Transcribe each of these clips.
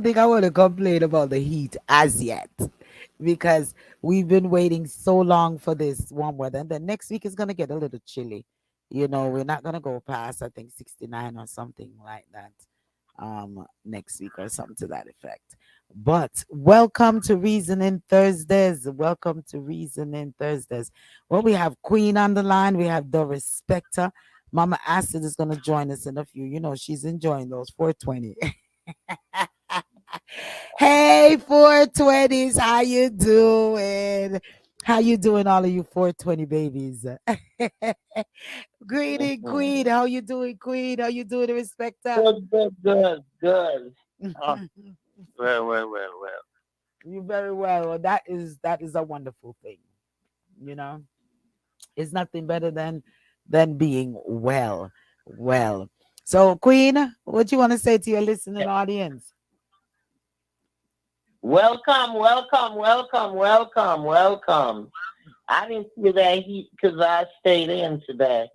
think I want to complain about the heat as yet because we've been waiting so long for this warm weather. And then next week is going to get a little chilly. We're not going to go past, I think, 69 or something like that next week or something to that effect. But welcome to Reasoning Thursdays. Welcome to Reasoning Thursdays. Well, we have Queen on the line. We have Darespecta. Mama Acid is going to join us in a few. She's enjoying those 420. Hey, 420s, how you doing? How you doing, all of you 420 babies? Greeting, Mhm. Queen. How you doing, Queen? How you doing, Respecter? Good, good, good, good. Oh, well. You very well. Well, that is a wonderful thing. You know, it's nothing better than being well. Well, so Queen, what you want to say to your listening audience? Welcome, welcome, welcome, welcome, welcome. I didn't feel that heat because I stayed in today.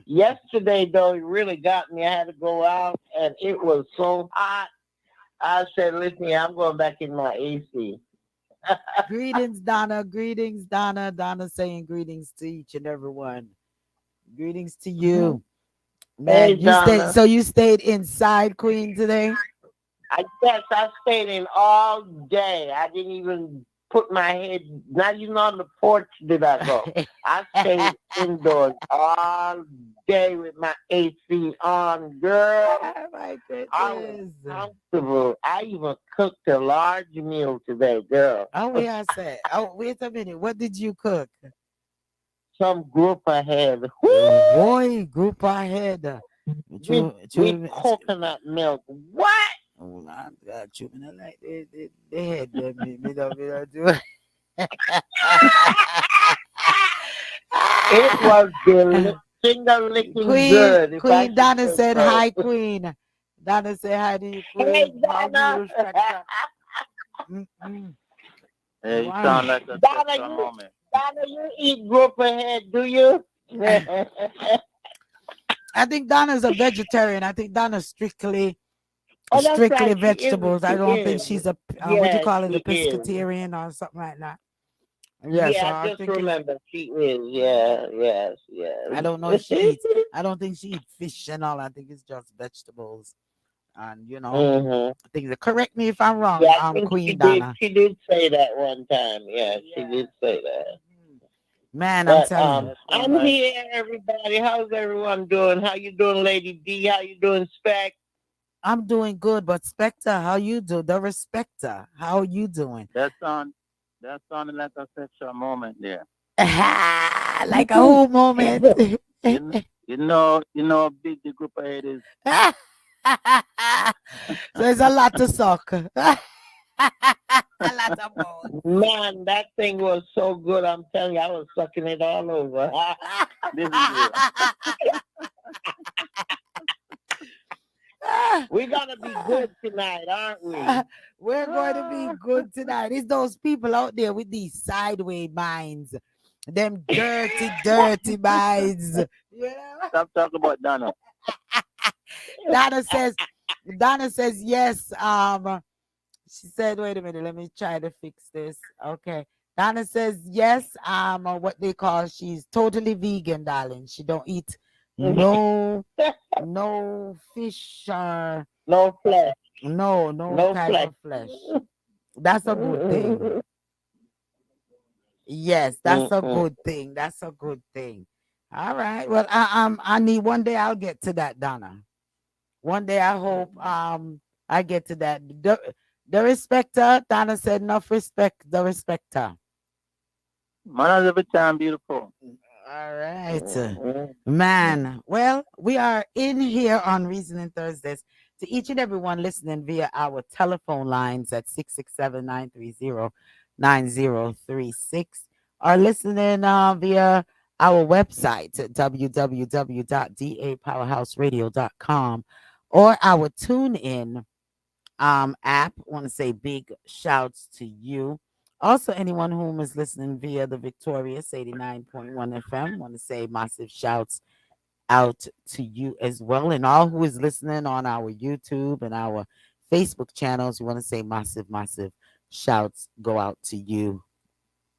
Yesterday, though, it really got me. I had to go out, and it was so hot. I said, listen, I'm going back in my AC. Greetings, Donna. Greetings, Donna. Donna saying greetings to each and everyone. Greetings to Mhm. you. Man, Hey, you stayed Donna. so you stayed inside, Queen, today? I stayed in all day. I didn't even put my head, not even on the porch did I go. I stayed indoors all day with my AC on, girl. Oh my I was goodness. comfortable. I even cooked a large meal today, girl. Oh, yeah, I said. Oh, wait a minute. What did you cook? Some group ahead. Woo! Oh boy, group ahead. With with coconut milk. What? Oh, I'm chewing like they had me don't do it. It was finger licking Queen, good, if I Queen should Donna say said so. hi, Queen. Donna said hi to you, Hey, Queen. How do you Donna. respect that? Mm-mm. You Wow. sound like a Donna, special you moment. Donna, you eat group ahead, do you? I think Donna's a vegetarian. I think Donna's strictly Oh, that's strictly right. She is. vegetables. She I don't think is. she's a what you Yeah, call it, she a is. pescatarian or something like that. Yeah, so Yeah, I I just think it's remember she is. Yeah, yes, I don't know if she yes. eats. I don't think she eats fish and all. I think it's just vegetables. And hmm I think that correct me if I'm Yeah, wrong, I think she Queen did. Donna. She did say that one time. Yeah, she Yeah. did say that. Mhm. Man, I'm But telling you. That sound I'm like here, everybody. How's everyone doing? How you doing, Lady D? How you doing, Spec? I'm doing good, but Spectre, how you do? The Respecter, how you doing? that sound that sounded like a sexual moment there. Like a whole moment. You know how big the group ahead is. So it's a lot to suck. A lot of bones. Man, that thing was so good. I'm telling you, I was sucking it all over. This is real. We're gonna be good tonight, aren't we? We're going to be good tonight. It's those people out there with these sideways minds, them dirty, dirty minds. You know? Stop talking about Donna. Donna says, Donna says yes. She said, wait a minute, let me try to fix this. Okay. Donna says yes. What they call she's totally vegan, darling. She don't eat no fish or No flesh, no no type flesh. of flesh. That's a good thing. Yes, that's a Mm-mm. good thing. That's a good thing. All right. Well, I need one day I'll get to that, Donna. One day I hope I get to that. The respecter, Donna said enough respect, the respecter. Manners every time beautiful. All right. Mm-mm. Man. Well, we are in here on Reasoning Thursdays. To each and everyone listening via our telephone lines at 667-930-9036, or listening via our website at www.dapowerhouseradio.com, or our tune in app. Want to say big shouts to you. Also, anyone whom is listening via the Victorious 89.1 FM, want to say massive shouts out to you as well. And all who is listening on our YouTube and our Facebook channels. We want to say massive, massive shouts go out to you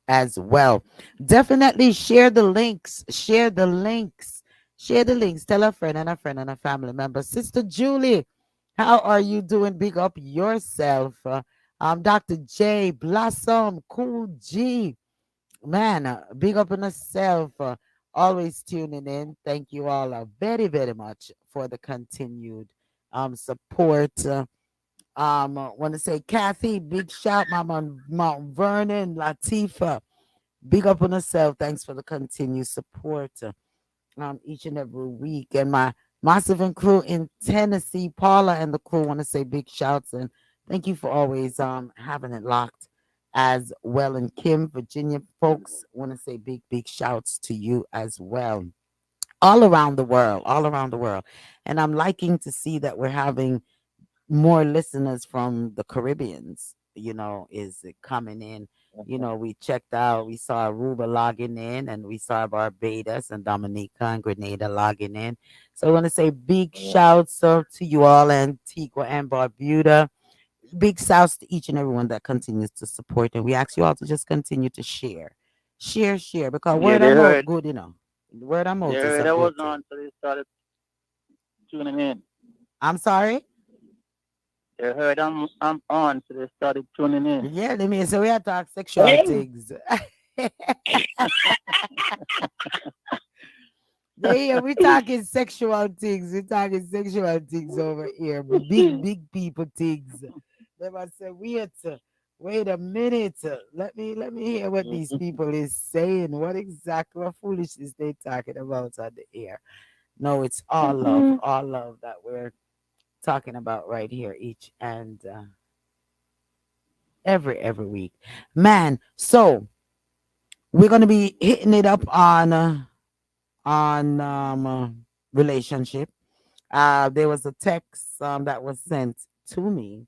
as well. Definitely share the links. Share the links. Share the links. Tell a friend and a friend and a family member. Sister Julie, how are you doing? Big up yourself. Dr. J, Blossom, Cool G. Man, big up on yourself. Always tuning in. Thank you all very, very much for the continued support. Want to say Kathy, big shout, Mama Mount Vernon, Latifa. Big up on yourself. Thanks for the continued support each and every week. And my massive and crew in Tennessee, Paula and the crew want to say big shouts and thank you for always having it locked as well. And Kim, Virginia folks want to say big, big shouts to you as well. All around the world, all around the world. And I'm liking to see that we're having more listeners from the Caribbeans, is coming in. We checked out, we saw Aruba logging in, and we saw Barbados and Dominica and Grenada logging in. So I want to say big shouts to you all, Antigua and Barbuda. Big shouts to each and everyone that continues to support. And we ask you all to just continue to share. Share, because Yeah, word of mouth good, Word of they mouth is heard a I was good thing. on, so they started tuning in. I'm sorry? They heard I'm on, so they started tuning in. Yeah, let me. So we have to talk sexual Hey, things. Yeah, we're talking sexual things. We're talking sexual things over here. Big, big people things. They must say, wait a minute. Let me hear what these people is saying. What exactly what foolishness they talking about on the air. No, it's all love that we're talking about right here, each and every week. Man, so we're gonna be hitting it up on relationship. There was a text that was sent to me,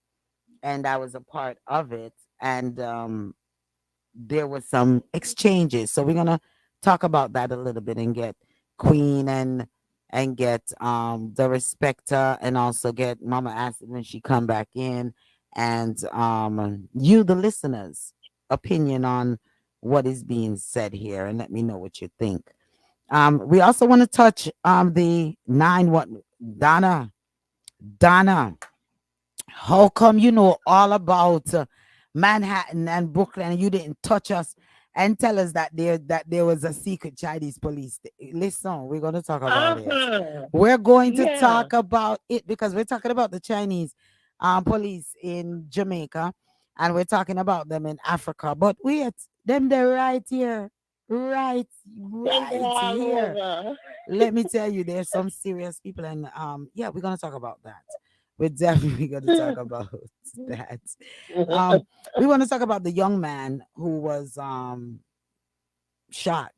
and I was a part of it, and there was some exchanges. So we're gonna talk about that a little bit and get Queen and get the respecter and also get Mama Acid when she come back in and you the listeners opinion on what is being said here and let me know what you think. We also want to touch the nine what Donna, how come you know all about Manhattan and Brooklyn and you didn't touch us and tell us that there was a secret Chinese police? Listen, we're going to talk about it. uh-huh. We're going to Yeah. talk about it because we're talking about the Chinese police in Jamaica and we're talking about them in Africa. But wait, they're right here. Right, They go right all here. over. Let me tell you, there's some serious people, and yeah, we're gonna talk about that. We're definitely gonna talk about that. Um, we want to talk about the young man who was shot.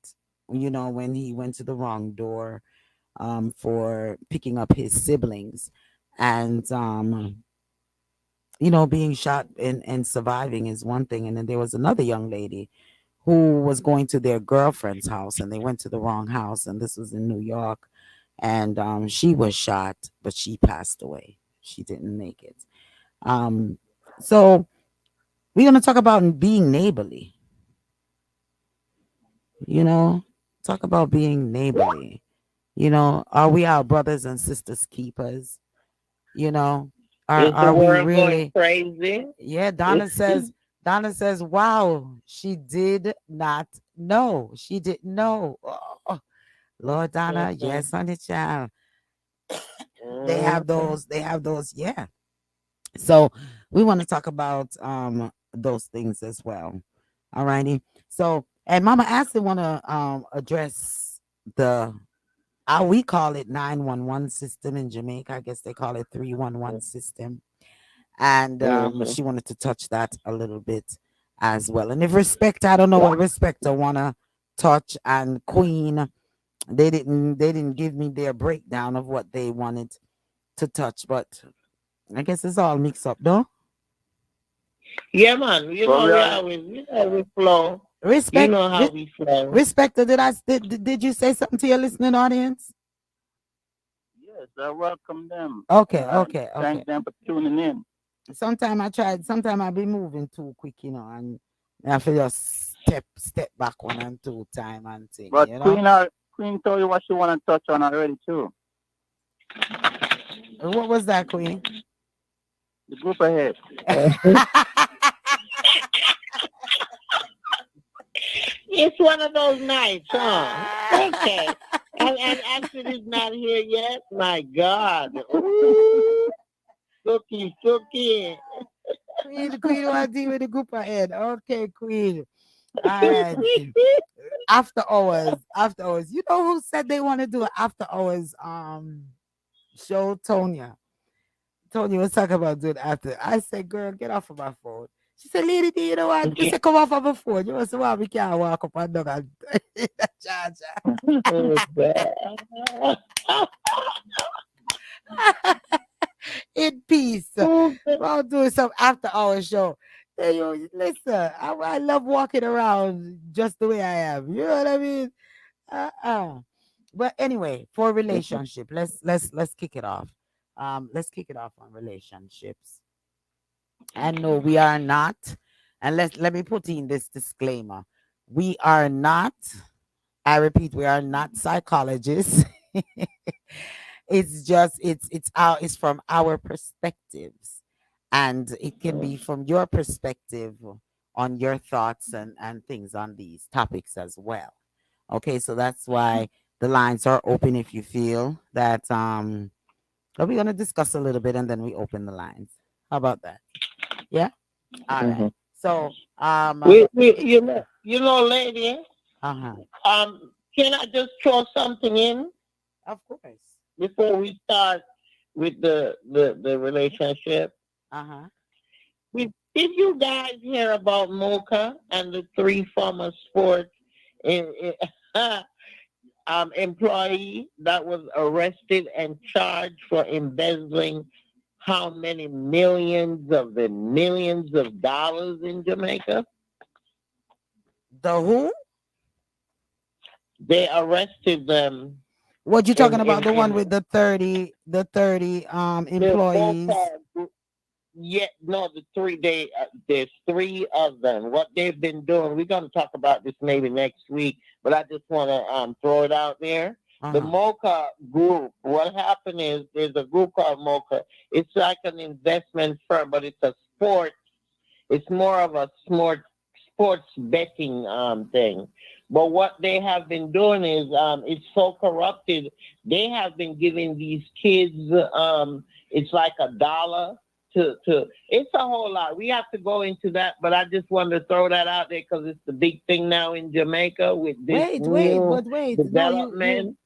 When he went to the wrong door for picking up his siblings, and being shot and surviving is one thing, and then there was another young lady who was going to their girlfriend's house and they went to the wrong house and this was in New York and she was shot but she passed away. She didn't make it. Um so we're going to talk about being neighborly, you know, talk about being neighborly. Are we our brothers and sisters keepers? You know, are Is the are we world going really? crazy? Yeah, Donna says, wow, she did not know. She didn't know. Oh, Lord Donna, Mhm, yes, honey child. mhm. They have those, yeah. So we want to talk about those things as well. All righty. So and Mama Ashley wanna address the how we call it 911 system in Jamaica. I guess they call it 311 system. And Mhm. she wanted to touch that a little bit as well. And if respect, I don't know what respect I wanna touch and Queen. They didn't give me their breakdown of what they wanted to touch, but I guess it's all mixed up, though. Yeah, man. You But know we we already, always, we flow. You Respect, know how we flow. respected. Did you say something to your listening audience? yes, I welcome them. Okay, And I okay, okay. thank them for tuning in. Sometimes I be moving too quick, and I feel just step back one and two time and thing, But Queen told you what she want to touch on already too. What was that, Queen? The group ahead. It's one of those nights, huh? Okay. And Acid is not here yet. My God. Ooh, Suki. Queen want to deal with the group ahead. Okay, Queen. All right. After hours. You know who said they want to do an after hours show? Tonya was talking about doing after. I said, girl, get off of my phone. She said, lady, do you know what? You said, come off of my phone. You must say, well, we can't walk up and down and charger. Oh, bad. In peace. While doing some after hour show. Hey, you listen, I love walking around just the way I am. You know what I mean? But anyway, for relationship, let's kick it off. Let's kick it off on relationships. And no, we are not. And let me put in this disclaimer. We are not, I repeat, we are not psychologists. It's just it's from our perspectives, and it can be from your perspective on your thoughts and things on these topics as well. Okay, so that's why the lines are open if you feel that we're gonna discuss a little bit and then we open the lines. How about that? Yeah. All right. Mhm. So Lady. uh-huh. Can I just throw something in Of course. before we start with the relationship? Uh-huh. Did you guys hear about Mocha and the three former sports in, employee that was arrested and charged for embezzling how many millions of dollars in Jamaica? The who? They arrested them What you in talking about? The one in with the 30 the employees. Mocha. Yeah, no, there's three of them. What they've been doing, we're going to talk about this maybe next week, but I just want to throw it out there. The Uh-huh. Mocha group, what happened is there's a group called Mocha. It's like an investment firm, but it's a sport. It's more of a sports betting thing. But what they have been doing is it's so corrupted. They have been giving these kids it's like $1 to it's a whole lot. We have to go into that, but I just wanted to throw that out there because it's the big thing now in Jamaica with this new But wait. No, you. development.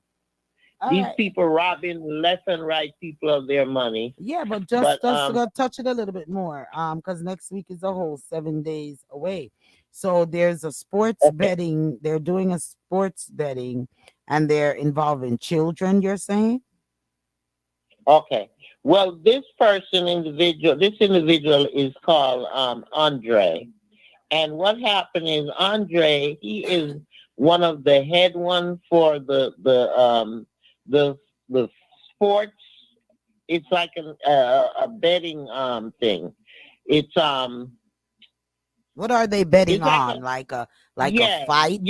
All These right. people robbing left and right people of their money. Yeah, but But just gonna touch it a little bit more. Because next week is a whole 7 days away. So there's a sports okay, betting. They're doing a sports betting, and they're involving children. You're saying? okay. Well, this individual is called Andre. And what happened is Andre, he is one of the head ones for the the sports. It's like a betting thing. It's What are they betting it's like a on? Like a yeah, fight?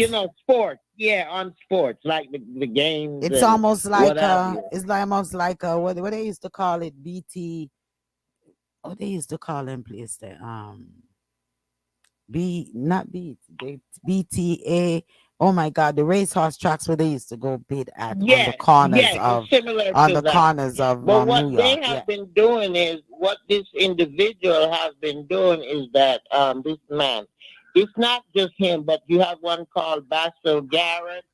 sports. Yeah, on sports like the games It's and almost what like have you. it's like almost like what they used to call it BT. What they used to call them place there. B not B they BTA. Oh my God, the racehorse tracks where they used to go bid at Yes, it's similar on to the that. corners of But what New they York. Yeah. have been doing is what this individual has been doing is that this man, it's not just him, but you have one called Basil Garrett,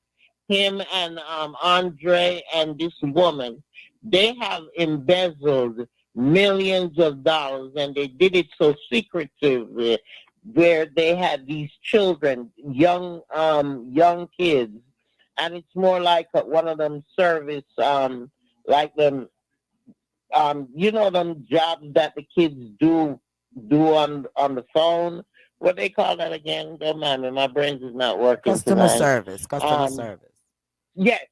him and Andre and this woman. They have embezzled millions of dollars, and they did it so secretively, where they had these children, young kids, and it's more like one of them service, like them, them jobs that the kids do on the phone. What they call that again? Don't mind me, my brains is not working Customer tonight. service. Customer Um, service. yes,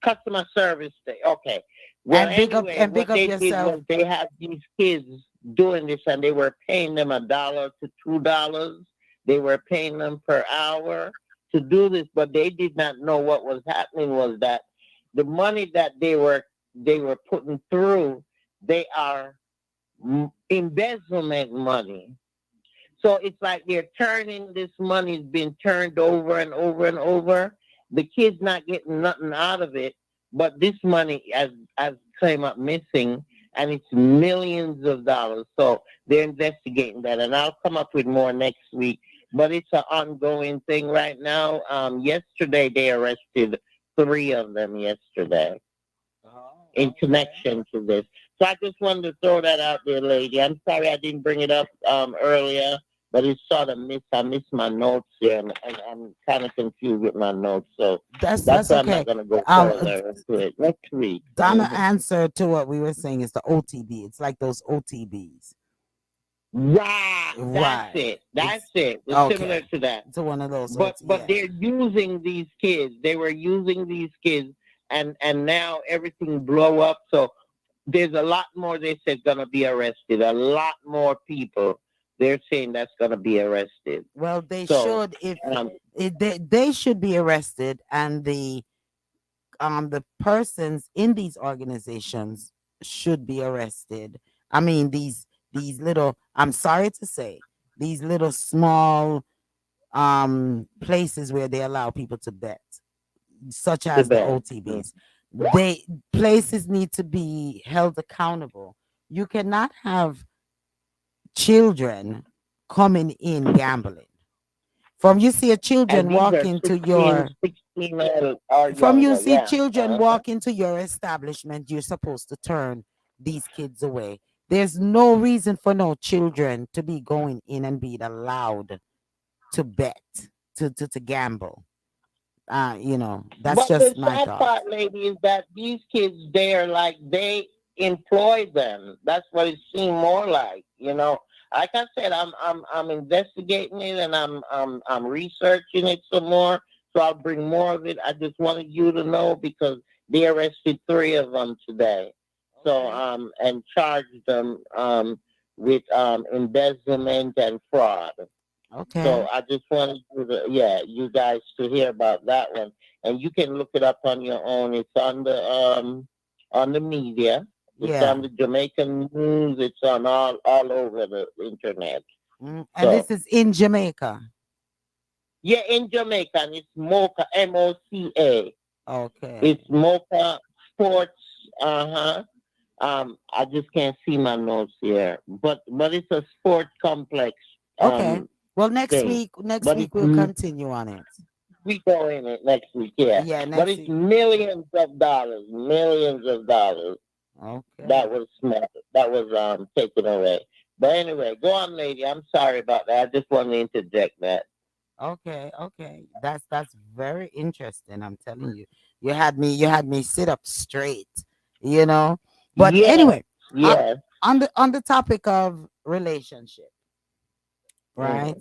customer service day. Okay. Well, And anyway, big what up they did yourself. was they had these kids. doing this, and they were paying them $1 to $2. They were paying them per hour to do this, but they did not know what was happening was that the money that they were putting through, they are embezzlement money. So it's like they're turning this money is being turned over and over and over. The kid's not getting nothing out of it, but this money has came up missing, and it's millions of dollars. So they're investigating that, and I'll come up with more next week. But it's an ongoing thing right now. Yesterday they arrested three of them yesterday Oh, in okay. connection to this. So I just wanted to throw that out there, lady. I'm sorry I didn't bring it up earlier, but it's sort of I missed my notes here, and I'm kind of confused with my notes. So that's That's why I'm not okay. going to go Um, further into it next week. Donna answered to what we were saying is the OTB. It's like those OTBs. Right, that's Right. it. That's it. It's similar Okay. to that. It's one of those But yeah. they're using these kids. They were using these kids, and now everything blow up. So there's a lot more they said gonna be arrested. A lot more people they're saying that's gonna be arrested. Well, they So should if um, they should be arrested, and the persons in these organizations should be arrested. I mean these little, I'm sorry to say, these little small places where they allow people to bet, such the as the best. OTBs. They places need to be held accountable. You cannot have children coming in gambling. From you see a children And these walk are into 16, your 16 or from you younger. see Yeah. children walk into your establishment, you're supposed to turn these kids away. There's no reason for no children to be going in and being allowed to bet, to gamble. That's But the just my sad thoughts. part, lady, is that these kids, they're like, they employ them. That's what it seemed more like. Like I said, I'm investigating it, and I'm researching it some more. So I'll bring more of it. I just wanted you to know because they arrested three of them today. So Okay. and charged them with embezzlement and fraud. So Okay. I just wanted you guys to hear about that one, and you can look it up on your own. It's on the media. It's Yeah. on the Jamaican news. It's on all over the internet. And So this is in Jamaica. yeah, in Jamaica, and it's Mocha, MOCA. It's Okay. Mocha Sports. Uh huh. I just can't see my notes here, but it's a sport complex Okay. Well, thing. next But week we'll continue on it. we go in it next week, yeah. Yeah, But next it's week. millions of dollars, millions of dollars Okay. that was that was taken away. But anyway, go on, lady. I'm sorry about that. I just wanted to interject that. Okay, okay. That's very interesting. I'm telling you. You had me sit up straight, you know. But Yes, anyway, uh, yes. on the topic of relationship, right?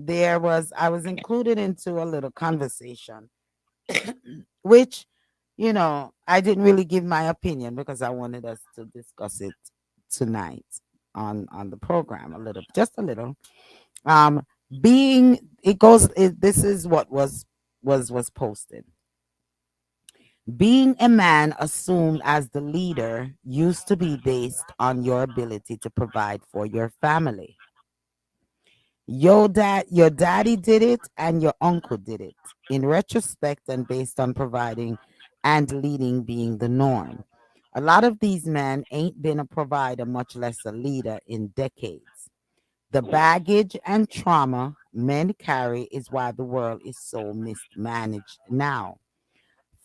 Mm. I was included into a little conversation, which, I didn't really give my opinion because I wanted us to discuss it tonight on the program a little, just a little. Um, being it goes. This is what was posted. Being a man assumed as the leader used to be based on your ability to provide for your family. Your daddy did it and your uncle did it. In retrospect and based on providing and leading being the norm. A lot of these men ain't been a provider, much less a leader, in decades. The baggage and trauma men carry is why the world is so mismanaged now.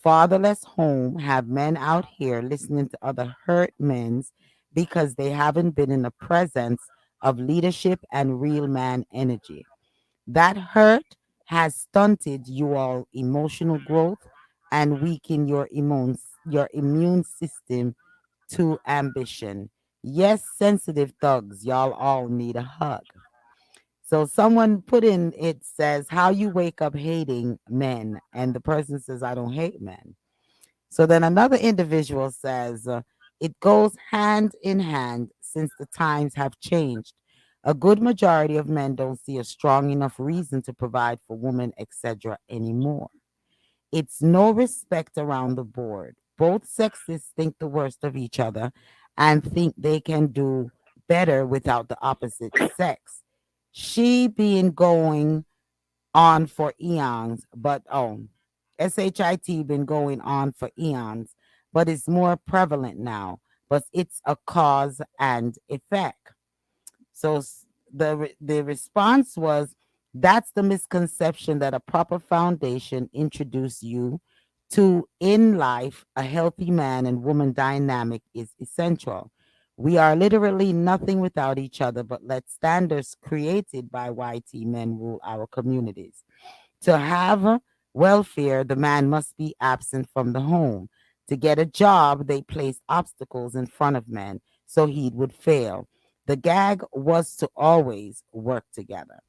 Fatherless home have men out here listening to other hurt men's because they haven't been in the presence of leadership and real man energy. That hurt has stunted you all emotional growth and weakened your immune system to ambition. Yes, sensitive thugs, y'all all need a hug. So someone put in, it says how you wake up hating men, and the person says I don't hate men. So then another individual says it goes hand in hand. since the times have changed. A good majority of men don't see a strong enough reason to provide for women, etc. anymore. It's no respect around the board. Both sexes think the worst of each other and think they can do better without the opposite sex. She being going on for eons, but SHIT been going on for eons, but it's more prevalent now. But it's a cause and effect. So the response was, that's the misconception that a proper foundation introduce you to in life. A healthy man and woman dynamic is essential. We are literally nothing without each other, but let standards created by YT men rule our communities. To have welfare, the man must be absent from the home. To get a job, they placed obstacles in front of men so he would fail. The gag was to always work together.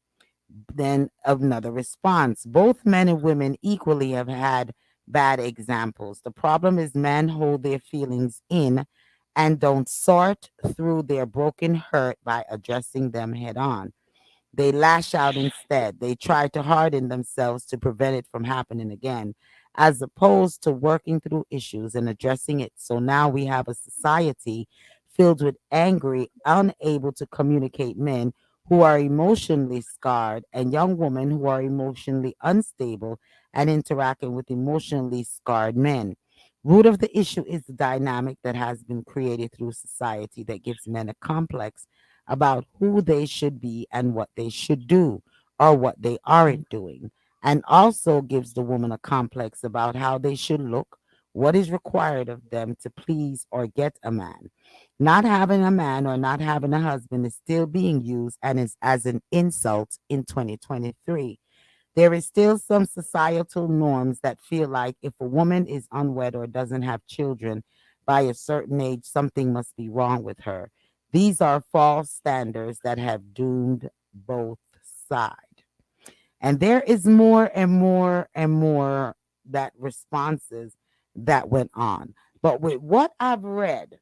Then another response. Both men and women equally have had bad examples. The problem is men hold their feelings in and don't sort through their broken hurt by addressing them head on. They lash out instead. They try to harden themselves to prevent it from happening again, as opposed to working through issues and addressing it. So now we have a society filled with angry, unable to communicate men who are emotionally scarred, and young women who are emotionally unstable and interacting with emotionally scarred men. Root of the issue is the dynamic that has been created through society that gives men a complex about who they should be and what they should do or what they aren't doing, and also gives the woman a complex about how they should look, what is required of them to please or get a man. Not having a man or not having a husband is still being used and is as an insult in 2023. There is still some societal norms that feel like if a woman is unwed or doesn't have children by a certain age, something must be wrong with her. These are false standards that have doomed both sides. And there is more and more and more that responses that went on. But with what I've read,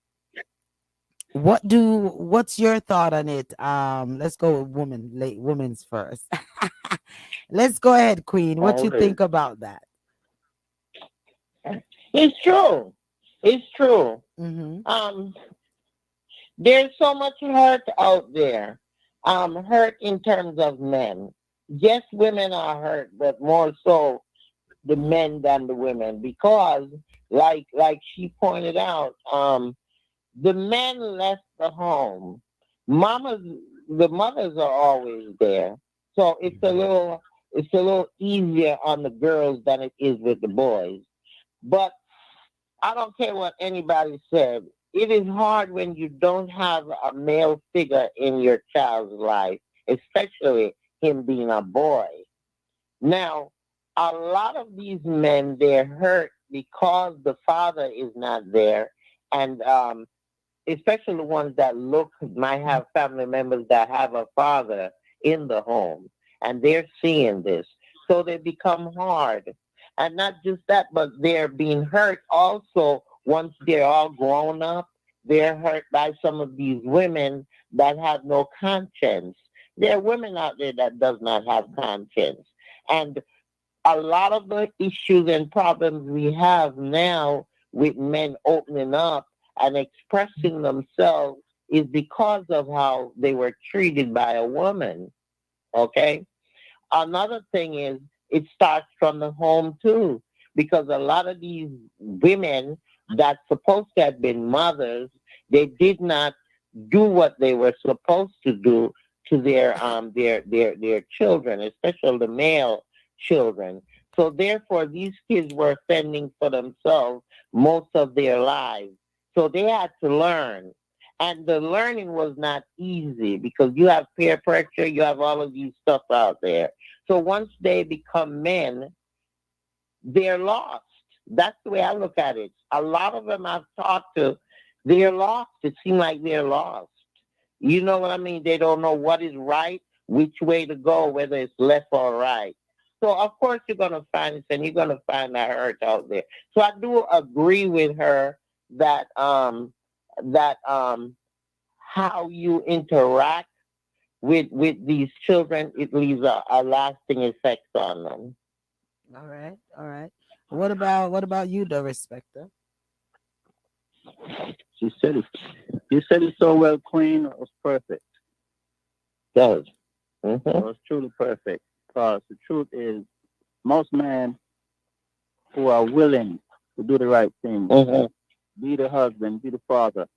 what's your thought on it? Let's go with women's first. Let's go ahead, Queen. What you Okay. think about that? It's true. It's true. Mm-hmm. Um, there's so much hurt out there. Hurt in terms of men. Yes, women are hurt, but more so the men than the women because, like she pointed out, the men left the home. Mamas, the mothers are always there, so it's a little easier on the girls than it is with the boys. But I don't care what anybody said. It is hard when you don't have a male figure in your child's life, especially him being a boy. Now, a lot of these men, they're hurt because the father is not there. And especially the ones that might have family members that have a father in the home. And they're seeing this. So they become hard. And not just that, but they're being hurt also once they're all grown up. They're hurt by some of these women that have no conscience. There are women out there that does not have conscience. And a lot of the issues and problems we have now with men opening up and expressing themselves is because of how they were treated by a woman. Okay? Another thing is it starts from the home too, because a lot of these women that supposed to have been mothers, they did not do what they were supposed to do to their children, especially the male children. So therefore, these kids were fending for themselves most of their lives. So they had to learn. And the learning was not easy because you have peer pressure, you have all of these stuff out there. So once they become men, they're lost. That's the way I look at it. A lot of them I've talked to, they're lost. It seems like they're lost. You know what I mean? They don't know what is right, which way to go, whether it's left or right. So of course you're gonna find this, and you're gonna find that hurt out there. So I do agree with her that that how you interact with these children, it leaves a lasting effect on them. All right, all right. What about you, the respecter? She said it. You said it so well, Queen. It was perfect. Does. It Mm-hmm. was truly perfect. Because the truth is, most men who are willing to do the right thing, Mm-hmm. be the husband, be the father,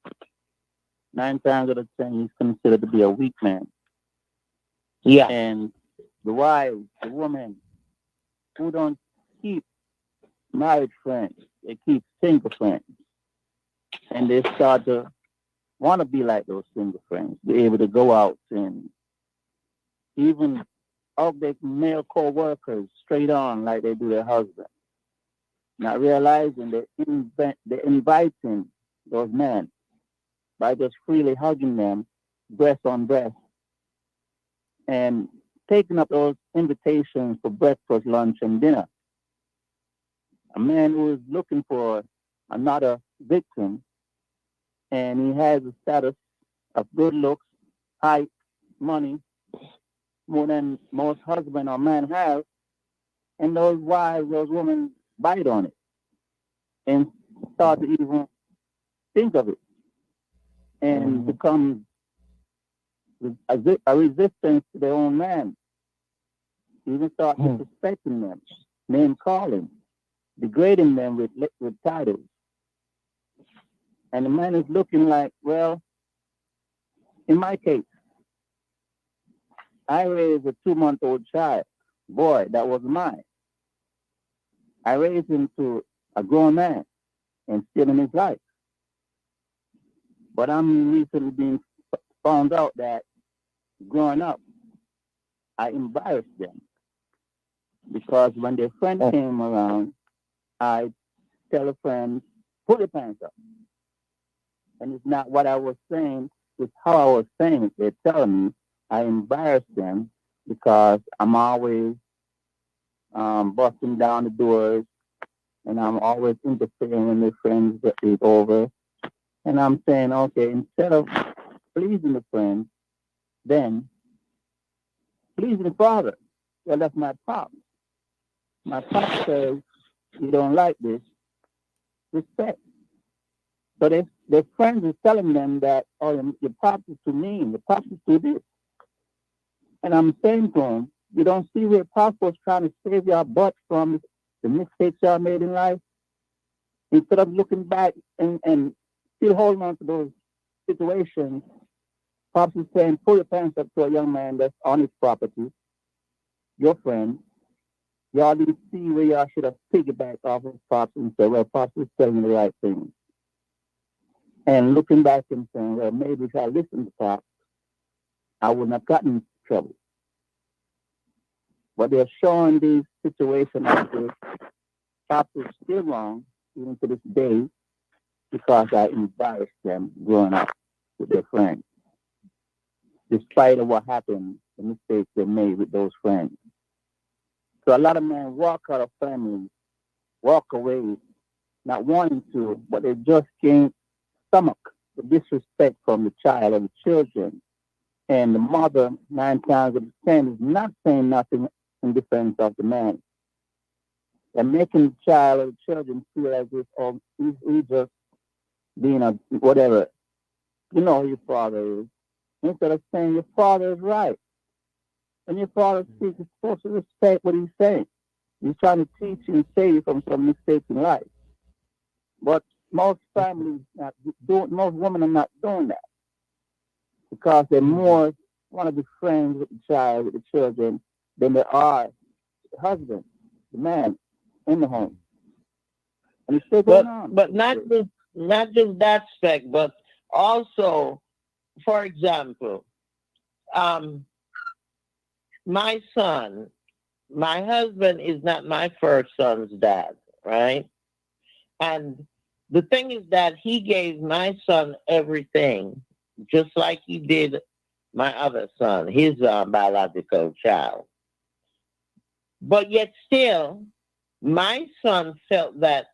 9 times out of 10, he's considered to be a weak man. Yeah. And the wives, the women who don't keep married friends, they keep single friends. And they start to want to be like those single friends, be able to go out and even of their male co-workers straight on like they do their husband, not realizing they're inviting those men by just freely hugging them, breast on breast, and taking up those invitations for breakfast, lunch, and dinner. A man who is looking for another victim, and he has a status of good looks, height, money, more than most husband or men have, and those wives, those women bite on it and start to even think of it and Mm-hmm. become a resistance to their own man, even start disrespecting them, name calling, degrading them with titles. And the man is looking like, well, in my case, I raised a 2-month-old child, boy, that was mine. I raised him to a grown man and still in his life. But I'm recently being found out that growing up, I embarrassed them because when their friend came around, I tell a friend, put your pants up. And it's not what I was saying, it's how I was saying it. They're telling me I embarrassed them because I'm always busting down the doors and I'm always interfering when their friends get it over. And I'm saying, okay, instead of pleasing the friend, then pleasing the father. Well, that's my pop. My pop says, you don't like this, respect. So their friends is telling them that, oh, your pops is too mean, your pops is too this. And I'm saying to them, you don't see where pops was trying to save your butt from the mistakes y'all made in life? Instead of looking back and still holding on to those situations, pops is saying, pull your pants up to a young man that's on his property, your friend. Y'all didn't see where y'all should have piggybacked off of pops and said, well, pops is telling the right thing. And looking back and saying, well, maybe if I listened to pops, I wouldn't have gotten into trouble. But they're showing these situations like this. Pops is still wrong, even to this day, because I embarrassed them growing up with their friends, despite of what happened, the mistakes they made with those friends. So a lot of men walk out of families, walk away, not wanting to, but they just can't stomach the disrespect from the child or the children. And the mother, 9 times out of 10, is not saying nothing in defense of the man. They're making the child or the children feel as if, oh, he's just being a whatever. You know who your father is. Instead of saying your father is right. When your father speaks, you're supposed to respect what he's saying. He's trying to teach you and save you from some mistakes in life. But most families not doing, most women are not doing that because they're more want to be friends with the child, with the children, than they are the husband, the man in the home. And it's still going on. But not just that spec, but also, for example, um, my son, my husband is not my first son's dad, right? And the thing is that he gave my son everything, just like he did my other son, his biological child. But yet still, my son felt that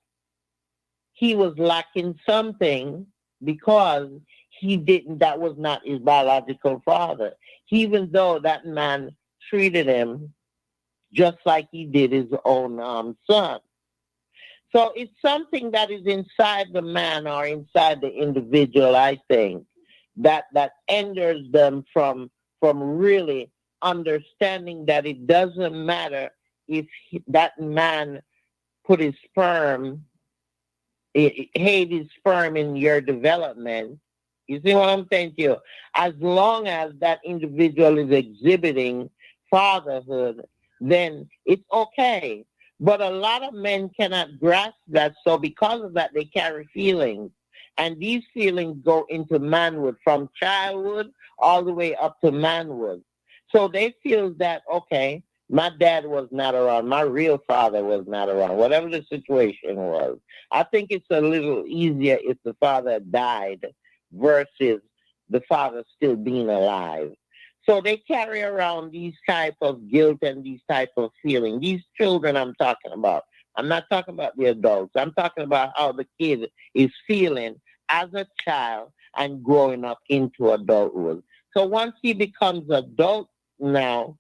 he was lacking something because he didn't, that was not his biological father, even though that man treated him just like he did his own son. So it's something that is inside the man or inside the individual, I think, that hinders them from really understanding that it doesn't matter if that man put his sperm, hate his sperm in your development. You see what I'm saying to you? As long as that individual is exhibiting fatherhood, then it's okay. But a lot of men cannot grasp that. So because of that, they carry feelings. And these feelings go into manhood from childhood all the way up to manhood. So they feel that, okay, my dad was not around. My real father was not around. Whatever the situation was. I think it's a little easier if the father died versus the father still being alive. So they carry around these type of guilt and these type of feeling. These children I'm talking about. I'm not talking about the adults. I'm talking about how the kid is feeling as a child and growing up into adulthood. So once he becomes adult now,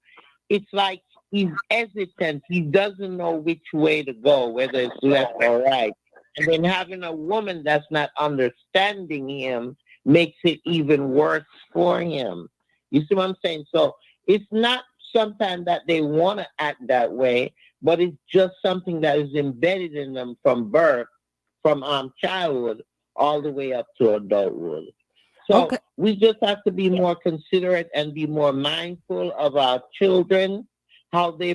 it's like he's hesitant. He doesn't know which way to go, whether it's left or right. And then having a woman that's not understanding him makes it even worse for him. You see what I'm saying? So it's not sometimes that they want to act that way, but it's just something that is embedded in them from birth, from childhood, all the way up to adulthood. So Okay. we just have to be more considerate and be more mindful of our children, how they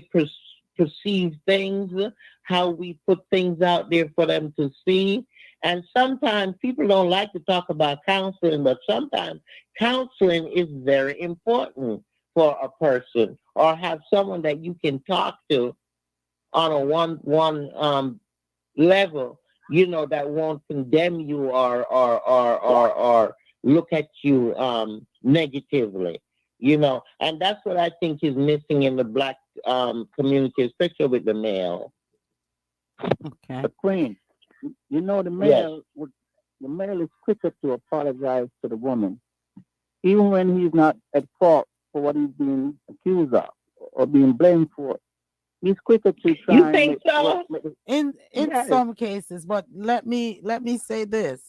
perceive things, how we put things out there for them to see. And sometimes people don't like to talk about counseling, but sometimes counseling is very important for a person, or have someone that you can talk to on a one level, that won't condemn you or look at you negatively, and that's what I think is missing in the black community, especially with the male. Okay. The queen, the Yes. male is quicker to apologize to the woman, even when he's not at fault for what he's being accused of or being blamed for. He's quicker to You try and think so? In yes. some cases, but let me say this.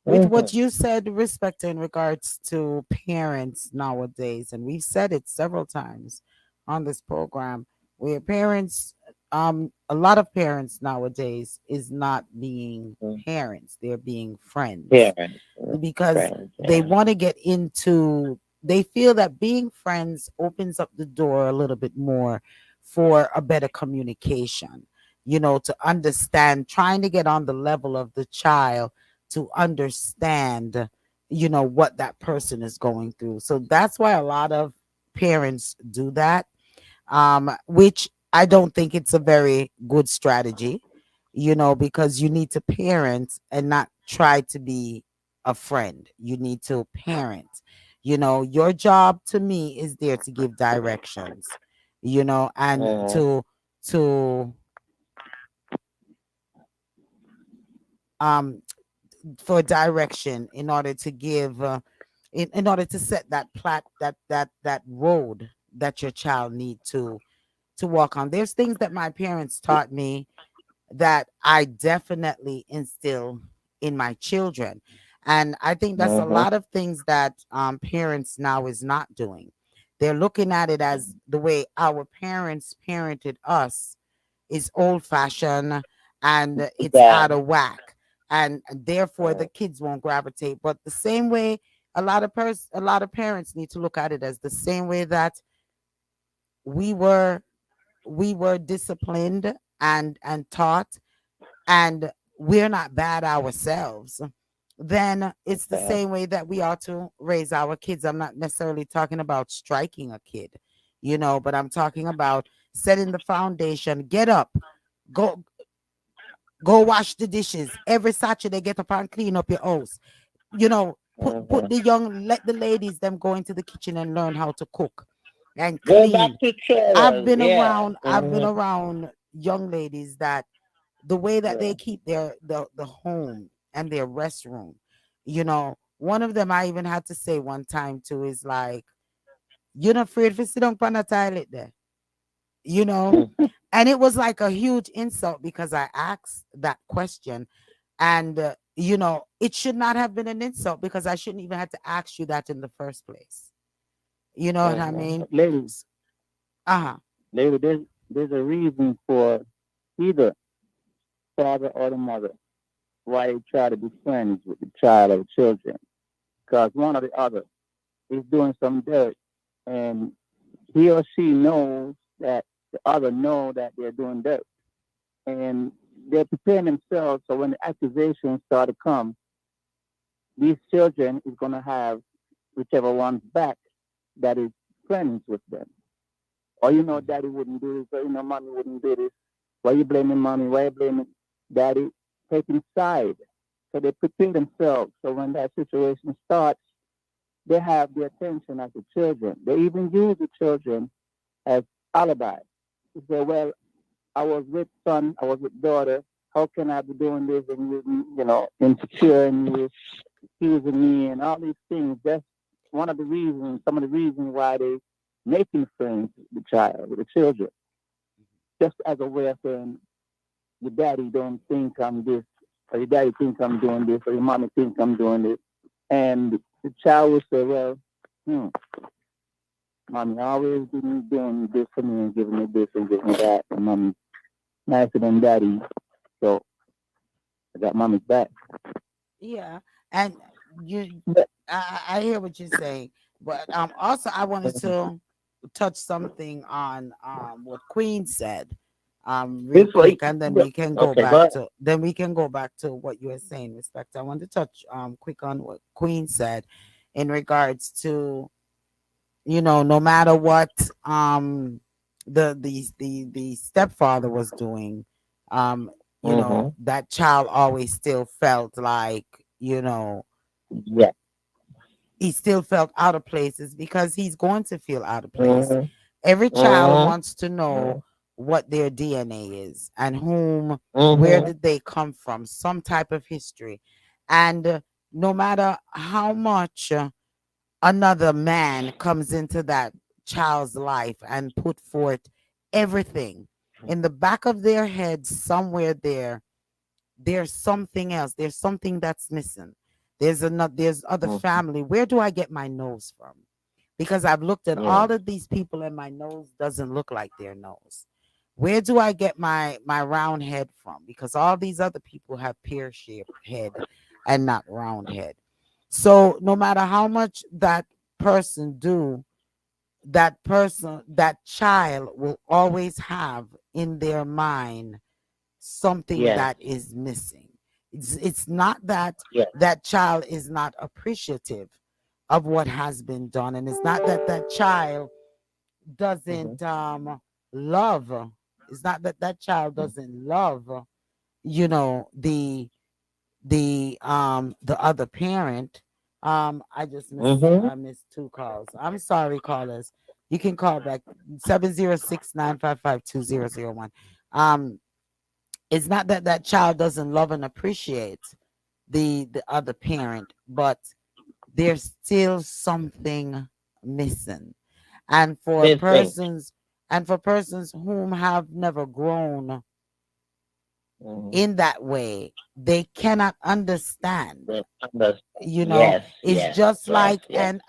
With Hmm. what you said, respect in regards to parents nowadays, and we've said it several times on this program, where parents, a lot of parents nowadays is not being parents; they're being friends Parents, because friends, they yeah. want to get into. They feel that being friends opens up the door a little bit more for a better communication. To understand, trying to get on the level of the child to understand, what that person is going through. So that's why a lot of parents do that, which I don't think it's a very good strategy, because you need to parent and not try to be a friend. You need to parent. Your job to me is there to give directions, and Uh, to um for direction in order to give in order to set that that road that your child need to walk on. There's things that my parents taught me that I definitely instill in my children. And I think that's a uh-huh. lot of things that parents now is not doing. They're looking at it as the way our parents parented us is old fashioned and it's Yeah. out of whack. And therefore the kids won't gravitate. But the same way a lot of parents need to look at it as the same way that we were we were disciplined and taught, and we're not bad ourselves, then it's the Okay. same way that we ought to raise our kids. I'm not necessarily talking about striking a kid, but I'm talking about setting the foundation. Get up, go go wash the dishes every Saturday. Get up and clean up your house. Put Uh-huh. the young let the ladies them go into the kitchen and learn how to cook and Go back clean. to I've children. been Yeah. around I've been Mm-hmm. around young ladies that the way that Yeah. they keep the home and their restroom, you know, One of them I even had to say one time too is like, you're not afraid to sit down on the toilet there, you know? And it was like a huge insult because I asked that question. And, it should not have been an insult because I shouldn't even have to ask you that in the first place. You know what I mean? Lady, Uh huh. lady, there's a reason for either father or the mother why they try to be friends with the child or the children. Because one or the other is doing some dirt, and he or she knows that the other know that they're doing dirt, and they're preparing themselves. So when the accusations start to come, these children is going to have whichever one's back that is friends with them. Or daddy wouldn't do this, or mommy wouldn't do this. Why you blaming mommy? Why you blaming daddy? Taking side. So they prepare themselves. So when that situation starts, they have the attention of the children. They even use the children as alibis. They say, well, I was with son, I was with daughter. How can I be doing this and insecure and you accusing me and all these things? That's one of the reasons, some of the reasons why they making friends with the child, with the children, just as a way of saying, your daddy don't think I'm this, or your daddy think I'm doing this, or your mommy think I'm doing this. And the child will say, well, hmm, mommy always been doing this for me and giving me this and giving me that. And mommy nicer than daddy. So I got mommy's back. Yeah. And you, But, I hear what you're saying, but also I wanted to touch something on what Queen said real This way. quick, and then we can go Okay, back go ahead. to what you were saying, respect. I want to touch quick on what Queen said in regards to, no matter what the stepfather was doing, um Mm-hmm. that child always still felt like, Yeah. he still felt out of places because he's going to feel out of place. Mm-hmm. Every child Mm-hmm. wants to know what their DNA is and where Mm-hmm. did they come from, some type of history. And no matter how much another man comes into that child's life and put forth everything, in the back of their head somewhere there's something else, there's something that's missing. There's other Mm-hmm. family. Where do I get my nose from? Because I've looked at Yeah. all of these people and my nose doesn't look like their nose. Where do I get my round head from? Because all these other people have pear shaped head and not round head. So no matter how much that person do, that child will always have in their mind something Yes. that is missing. It's not that Yes. that child is not appreciative of what has been done, and it's not that that child Mm-hmm. doesn't love. It's not that that child doesn't love, you know, the other parent. I just Mm-hmm. missed two calls. I'm sorry, callers. You can call back 706-955-2001. Um, it's not that that child doesn't love and appreciate the other parent, but there's still something missing. And for Missing. persons whom have never grown Mm-hmm. in that way, they cannot understand. Yes. Under- yes. It's Yes. just Yes. like Yes.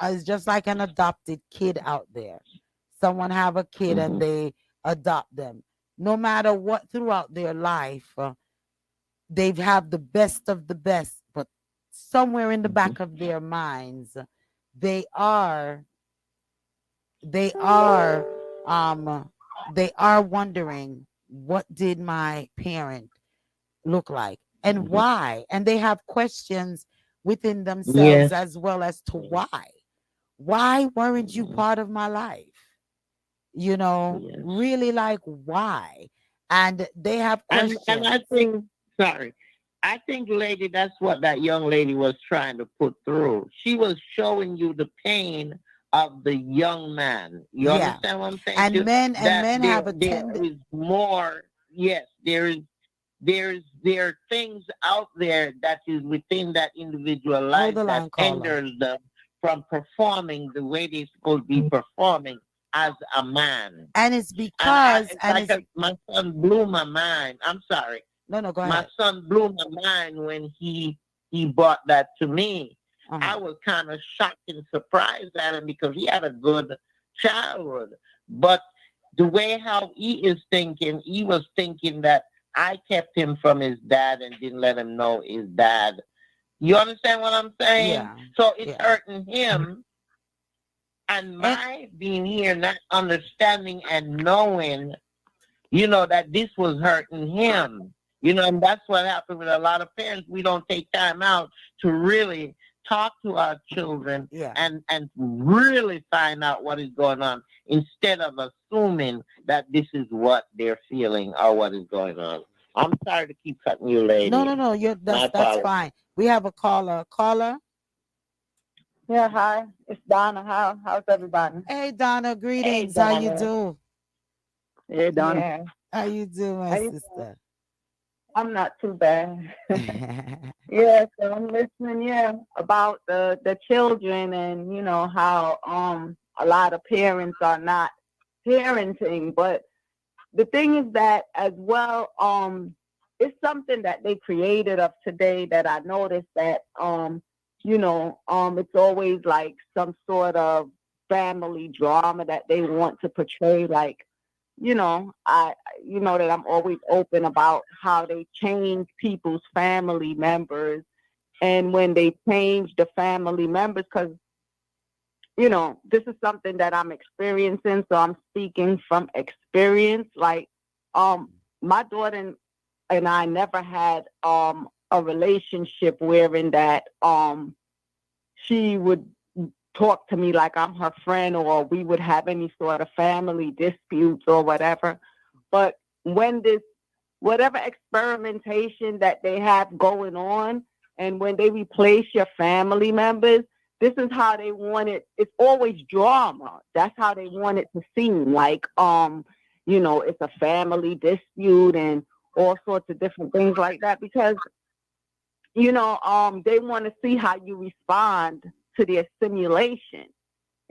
an adopted kid out there. Someone have a kid and Mm-hmm. they adopt them. No matter what throughout their life, they have the best of the best, but somewhere in the Mm-hmm. back of their minds, they are they are um they are wondering, what did my parent look like and Mm-hmm. why? And they have questions within themselves Yes. as well as to why. Why weren't you Mm-hmm. part of my life? Yes. Really, like, why? And they have And I questions. think, sorry, I think, lady, that's what that young lady was trying to put through. She was showing you the pain of the young man. You Yeah. understand what I'm saying to And you? That men have a there tend is more. Yes, there is. there are things out there that is within that individual Hold life the that line, caller. hinders them from performing the way they're supposed to be performing as a man. And it's And because, it's and like it's, my son blew my mind. I'm sorry. no, no, go My ahead. son blew my mind when he brought that to me. Uh-huh. I was kind of shocked and surprised at him because he had a good childhood. But the way how he was thinking that I kept him from his dad and didn't let him know his dad. You understand what I'm saying? Yeah. So it's Yeah. hurting him, and And my being here not understanding and knowing, that this was hurting him. And that's what happened with a lot of parents. We don't take time out to really talk to our children yeah. and really find out what is going on instead of assuming that this is what they're feeling or what is going on. I'm sorry to keep cutting you, No, no, lady. no. You're My that's apologies. fine. We have a caller. Caller. Yeah, hi. It's Donna. How's everybody? Hey Donna, Hey, greetings. How you Donna. do? Hey, Don. Yeah. How you do, my How you doing? sister? I'm not too bad. Yeah, so I'm listening, yeah, about the children and how a lot of parents are not parenting, but the thing is that as well, it's something that they created of today that I noticed that it's always like some sort of family drama that they want to portray. Like, I that I'm always open about how they change people's family members, and when they change the family members, because this is something that I'm experiencing, so I'm speaking from experience. Like, my daughter and I never had a relationship wherein that she would talk to me like I'm her friend, or we would have any sort of family disputes or whatever. But when this whatever experimentation that they have going on, and when they replace your family members, this is how they want it. It's always drama. That's how they want it to seem like, it's a family dispute and all sorts of different things like that, because they want to see how you respond to their simulation.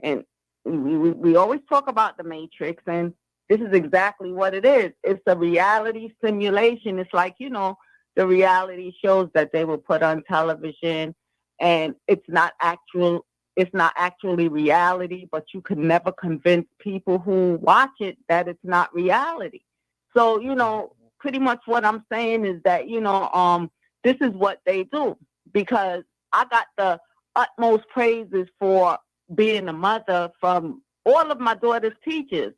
And we always talk about the Matrix, and this is exactly what it is. It's a reality simulation. It's like, the reality shows that they will put on television, and it's not actually reality, but you can never convince people who watch it that it's not reality. So, pretty much what I'm saying is that, this is what they do, because I got the utmost praises for being a mother from all of my daughter's teachers.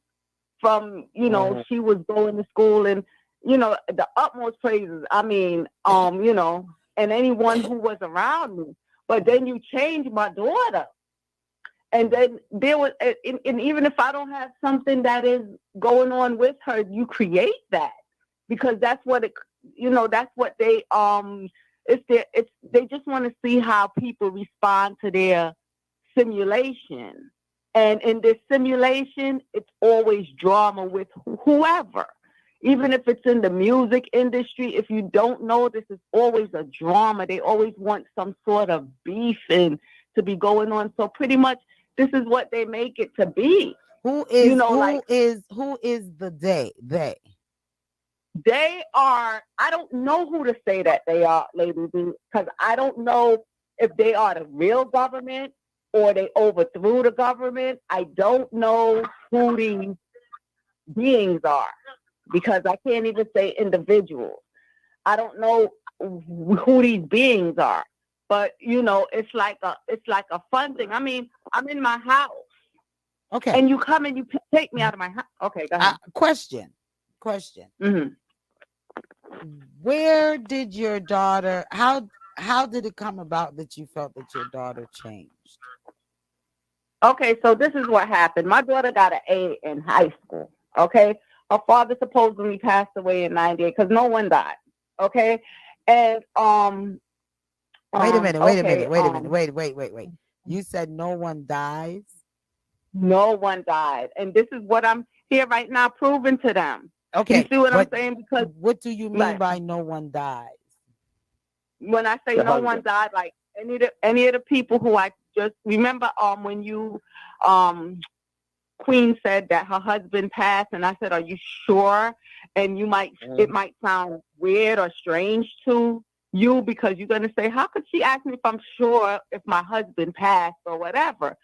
From, Mhm. she was going to school, and, the utmost praises. I mean, and anyone who was around me. But then you change my daughter. And then there was, and even if I don't have something that is going on with her, you create that, because that's what that's what they just want to see how people respond to their simulation. And in this simulation, it's always drama with whoever. Even if it's in the music industry, if you don't know, this is always a drama. They always want some sort of beef and to be going on. So pretty much this is what they make it to be. Who is Like, who is the they? they are, I don't know who to say that they are, Lady B, because I don't know if they are the real government or they overthrew the government. I don't know who these beings are, because I can't even say individuals. I don't know who these beings are. But it's like a fun thing. I mean, I'm in my house, Okay. and you come and you take me out of my house. Okay, go ahead. Question. Hmm. Where did your daughter? How did it come about that you felt that your daughter changed? Okay, so this is what happened. My daughter got an A in high school. Okay, her father supposedly passed away in '98 because no one died. Okay, and Wait a minute. Wait a okay, minute. Wait a minute. Wait. You said no one dies. no one died, and this is what I'm here right now proving to them. You Okay, see what I'm but saying? Because what do you mean like by no one dies? when I say The no one husband. died, like any of the people who I just remember when you um Queen said that her husband passed, and I said, "Are you sure?" And it Mm. might sound weird or strange to you because you're gonna say, "How could she ask me if I'm sure if my husband passed or whatever?"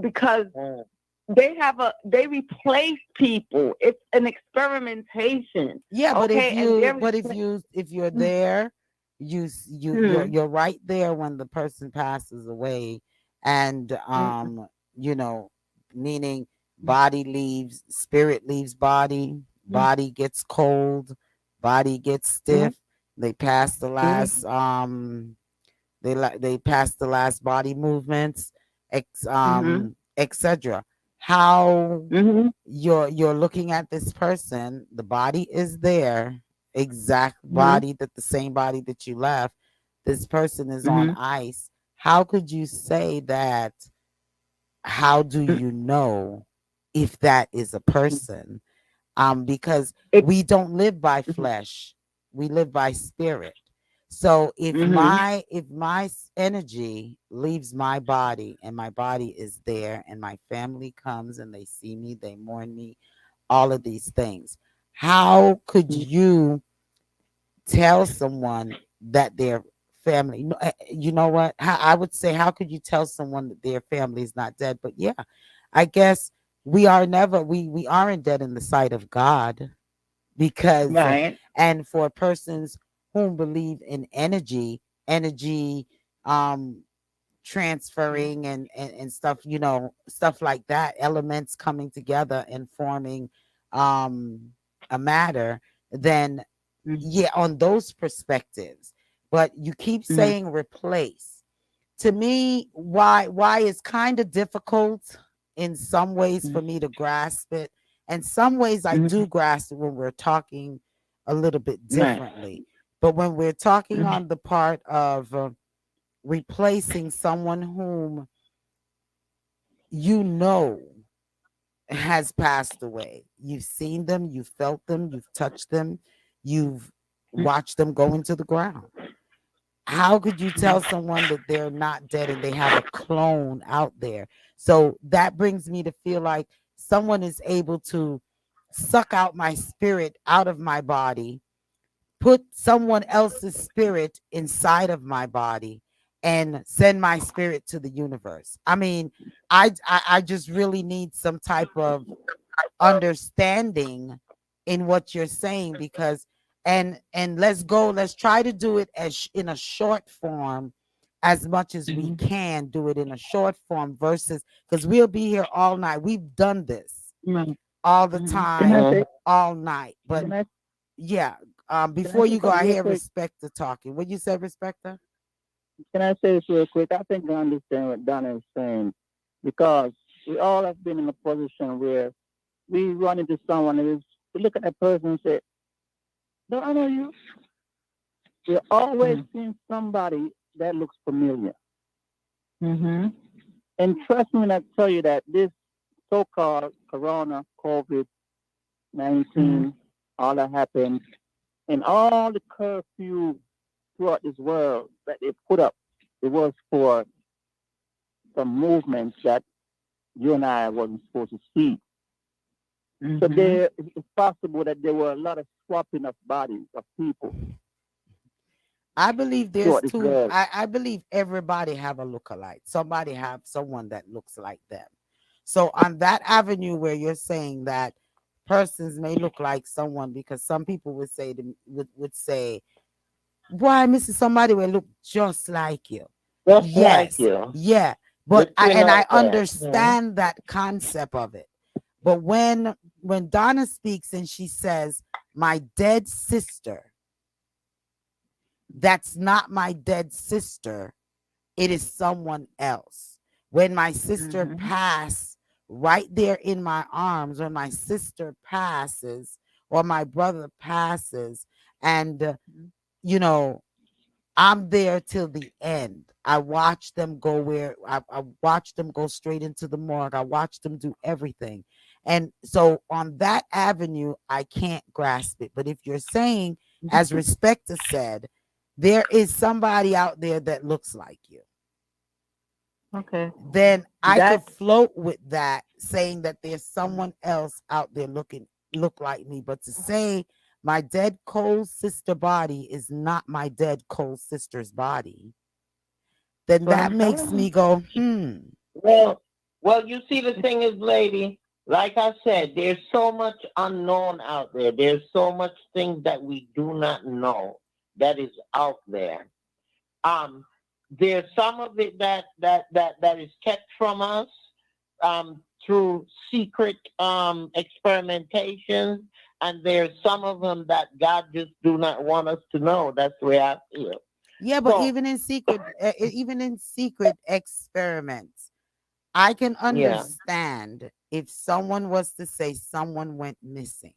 Because Mm. they replace people. It's an experimentation, Yeah, but if okay? And you, but if you're there, mm-hmm, you're right there when the person passes away, and mm-hmm, you know, meaning body leaves, spirit leaves body, body gets cold, body gets mm-hmm, stiff. They pass the last they pass the last body movements, mm-hmm, etc. How mm-hmm, you're looking at this person, the body is there, exact mm-hmm, body, that the same body that you left, this person is on mm-hmm, ice. How could you say that? How do you know if that is a person? Because it, we don't live by flesh, we live by spirit. So mm-hmm, if my energy leaves my body and my body is there and my family comes and they see me, they mourn me, all of these things, how could you tell someone that their family, you know what, I would say, how could you tell someone that their family is not dead? But yeah, I guess we aren't dead in the sight of God, because right, and for persons whom believe in energy um transferring and stuff, stuff like that, elements coming together and forming um a matter, then yeah, on those perspectives. But you keep mm-hmm, saying replace. To me, why is kind of difficult in some ways for me to grasp it, and some ways I mm-hmm, do grasp it when we're talking a little bit right, differently. But when we're talking mm-hmm, on the part of replacing someone whom you know has passed away, you've seen them, you've felt them, you've touched them, you've watched them go into the ground. How could you tell someone that they're not dead and they have a clone out there? So that brings me to feel like someone is able to suck out my spirit out of my body, put someone else's spirit inside of my body, and send my spirit to the universe. I mean, I just really need some type of understanding in what you're saying, because and let's try to do it as in a short form, as much as we mm-hmm, can do it in a short form, versus, because we'll be here all night. We've done this right, all the mm-hmm. Can I time, say? Mm. all night. But Can I? yeah, Can I before say you go, something I real hear quick? Respecter talking. What you said, Respecter? Can I say this real quick? I think I understand what Donna is saying because we all have been in a position where we run into someone and we look at that person and say, "Don't I know you?" We're always seeing somebody that looks familiar. Mm-hmm. And trust me when I tell you that this so-called Corona, COVID Mm-hmm. 19, all that happened, and all the curfew throughout this world that they put up, it was for some movements that you and I wasn't supposed to see. So Mm-hmm. there, it's possible that there were a lot of swapping of bodies of people I believe there's throughout this two. world. I believe everybody have a lookalike. Somebody have someone that looks like them. So on that avenue where you're saying that persons may look like someone, because some people would say would say, "Why, Mrs. Somebody will look just like you." Just like Yes, you. yeah, but Which we I know that. Mm. understand that concept of it. But when Donna speaks and she says, "My dead sister," that's not my dead sister. It is someone else. When my sister Mm-hmm. passed right there in my arms, when my sister passes or my brother passes, and you know, I'm there till the end. I watch them go where I watch them go straight into the morgue. I watch them do everything. And so on that avenue, I can't grasp it. But if you're saying, as Respecta said, there is somebody out there that looks like you, Okay. then I could That float with that, saying that there's someone else out there look like me. But to say my dead cold sister body is not my dead cold sister's body, then what that I'm makes telling me you. go, hmm. Well, well, you see, the thing is, lady, like I said, there's so much unknown out there. There's so much things that we do not know that is out there. Um, there's some of it that is kept from us through secret experimentations, and there's some of them that God just do not want us to know. That's the way I feel. Yeah, but So even in secret experiments, I can yeah. understand if someone was to say someone went missing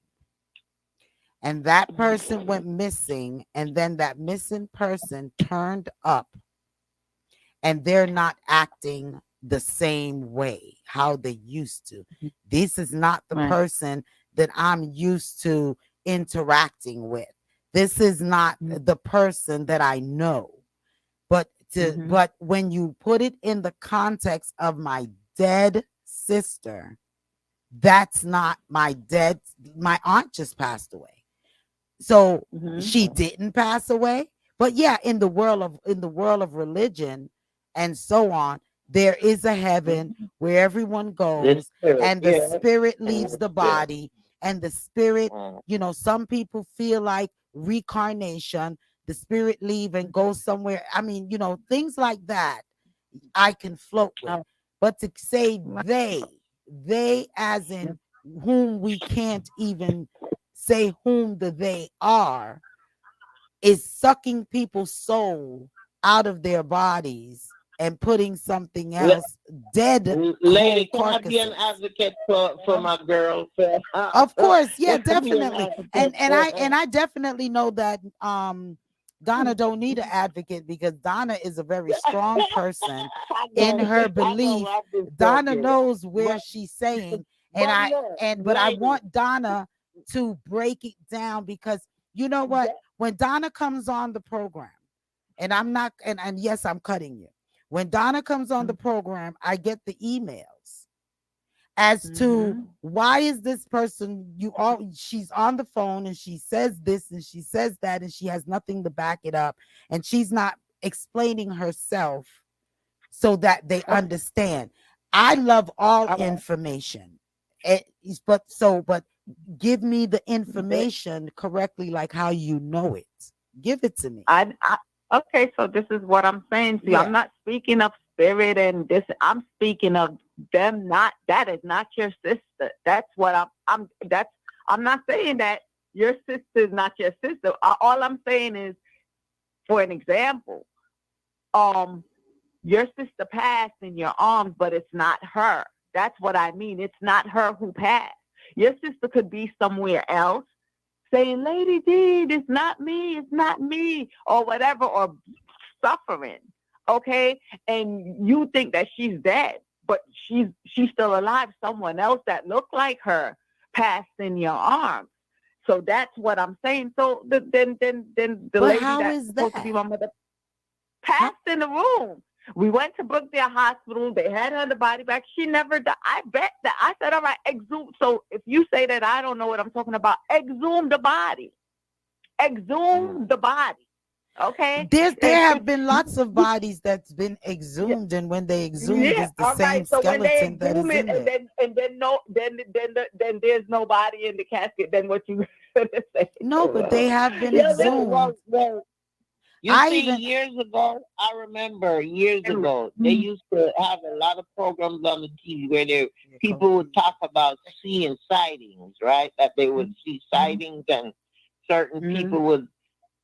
and that person went missing, and then that missing person turned up and they're not acting the same way how they used to. This is not the Right. person that I'm used to interacting with. This is not the person that I know. Mm-hmm. But when you put it in the context of my dead sister, that's not my aunt just passed away. So Mm-hmm. she didn't pass away. But yeah, in the world of religion and so on, there is a heaven where everyone This goes spirit, and the yeah. spirit And leaves the the spirit. body, and the spirit, Mm. some people feel like reincarnation, the spirit leave and go somewhere. I mean, things like that I can float with. Oh, But to say my- they as in whom we can't even say whom the they are, is sucking people's soul out of their bodies and putting something else, dead Lady, cold can I be an carcasses. advocate for my girls? Of course, yeah, Can I be an definitely. And advocate? I definitely know that Donna don't need an advocate, because Donna is a very strong person in her I know, belief. I'm just Donna joking. knows where But she's saying, and but I look, and but I lady, want Donna to break it down, because you know what? When Donna comes on the program, and I'm not, and yes, I'm cutting you. When Donna comes on the program, I get the emails as to Mhm. why is this person, she's on the phone and she says this and she says that and she has nothing to back it up, and she's not explaining herself so that they understand. I love all information. But give me the information correctly, like how you know it. Give it to me. I okay, so this is what I'm saying to you. I'm Yeah. not speaking of spirit and this. I'm speaking of them. Not that is not your sister. That's what I'm. That's I'm not saying that your sister is not your sister. All I'm saying is, for an example, um, your sister passed in your arms, but it's not her. That's what I mean. It's not her who passed. Your sister could be somewhere else saying, Lady D, it's not me, or whatever, or suffering. Okay. And you think that she's dead, but she's still alive. Someone else that looked like her passed in your arms. So that's what I'm saying. So then the But lady how that's is supposed to that? be my mother How? passed in the room. We went to Brookdale Hospital. They had her the body back. She never died. I bet that. I said, all right, exhume. So if you say that I don't know what I'm talking about, exhume the body. Exhume the body. Okay? There And have if been lots of bodies that's been yeah, exhumed, and when they exhumed, yeah, is the all same right. So when they skeleton that exhume is it, in there. and then no, then there's no body in the casket. Then what you gonna say? No, but they have been yeah, well, exhumed. well, you I see, even years ago, I remember years ago, they used to have a lot of programs on the TV where people would talk about seeing sightings, right? That they would see sightings and certain Mm-hmm. people would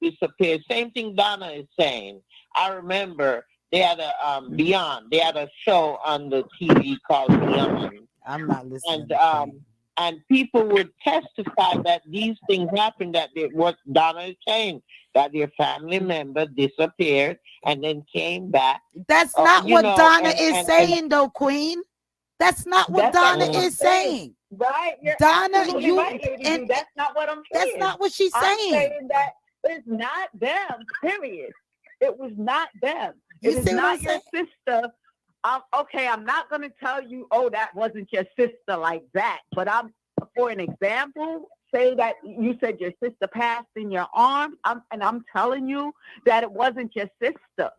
disappear. Same thing Donna is saying. I remember they had a Mm-hmm. Beyond. They had a show on the TV called Beyond, I'm not and listening to Queen. And people would testify that these things happened, that what Donna is saying, that their family member disappeared and then came back. That's not You what know, Donna is and saying, though, Queen. That's not what That's not Donna what I'm is saying. saying. Right? You're Donna, absolutely you right, Lady and D. That's not what I'm that's saying. not what she's I'm saying. saying that it's not them, period. It was not them. You It is see what I'm not your saying? sister. Okay, I'm not going to tell you, oh, that wasn't your sister like that. But for an example, say that you said your sister passed in your arms, and I'm telling you that it wasn't your sister.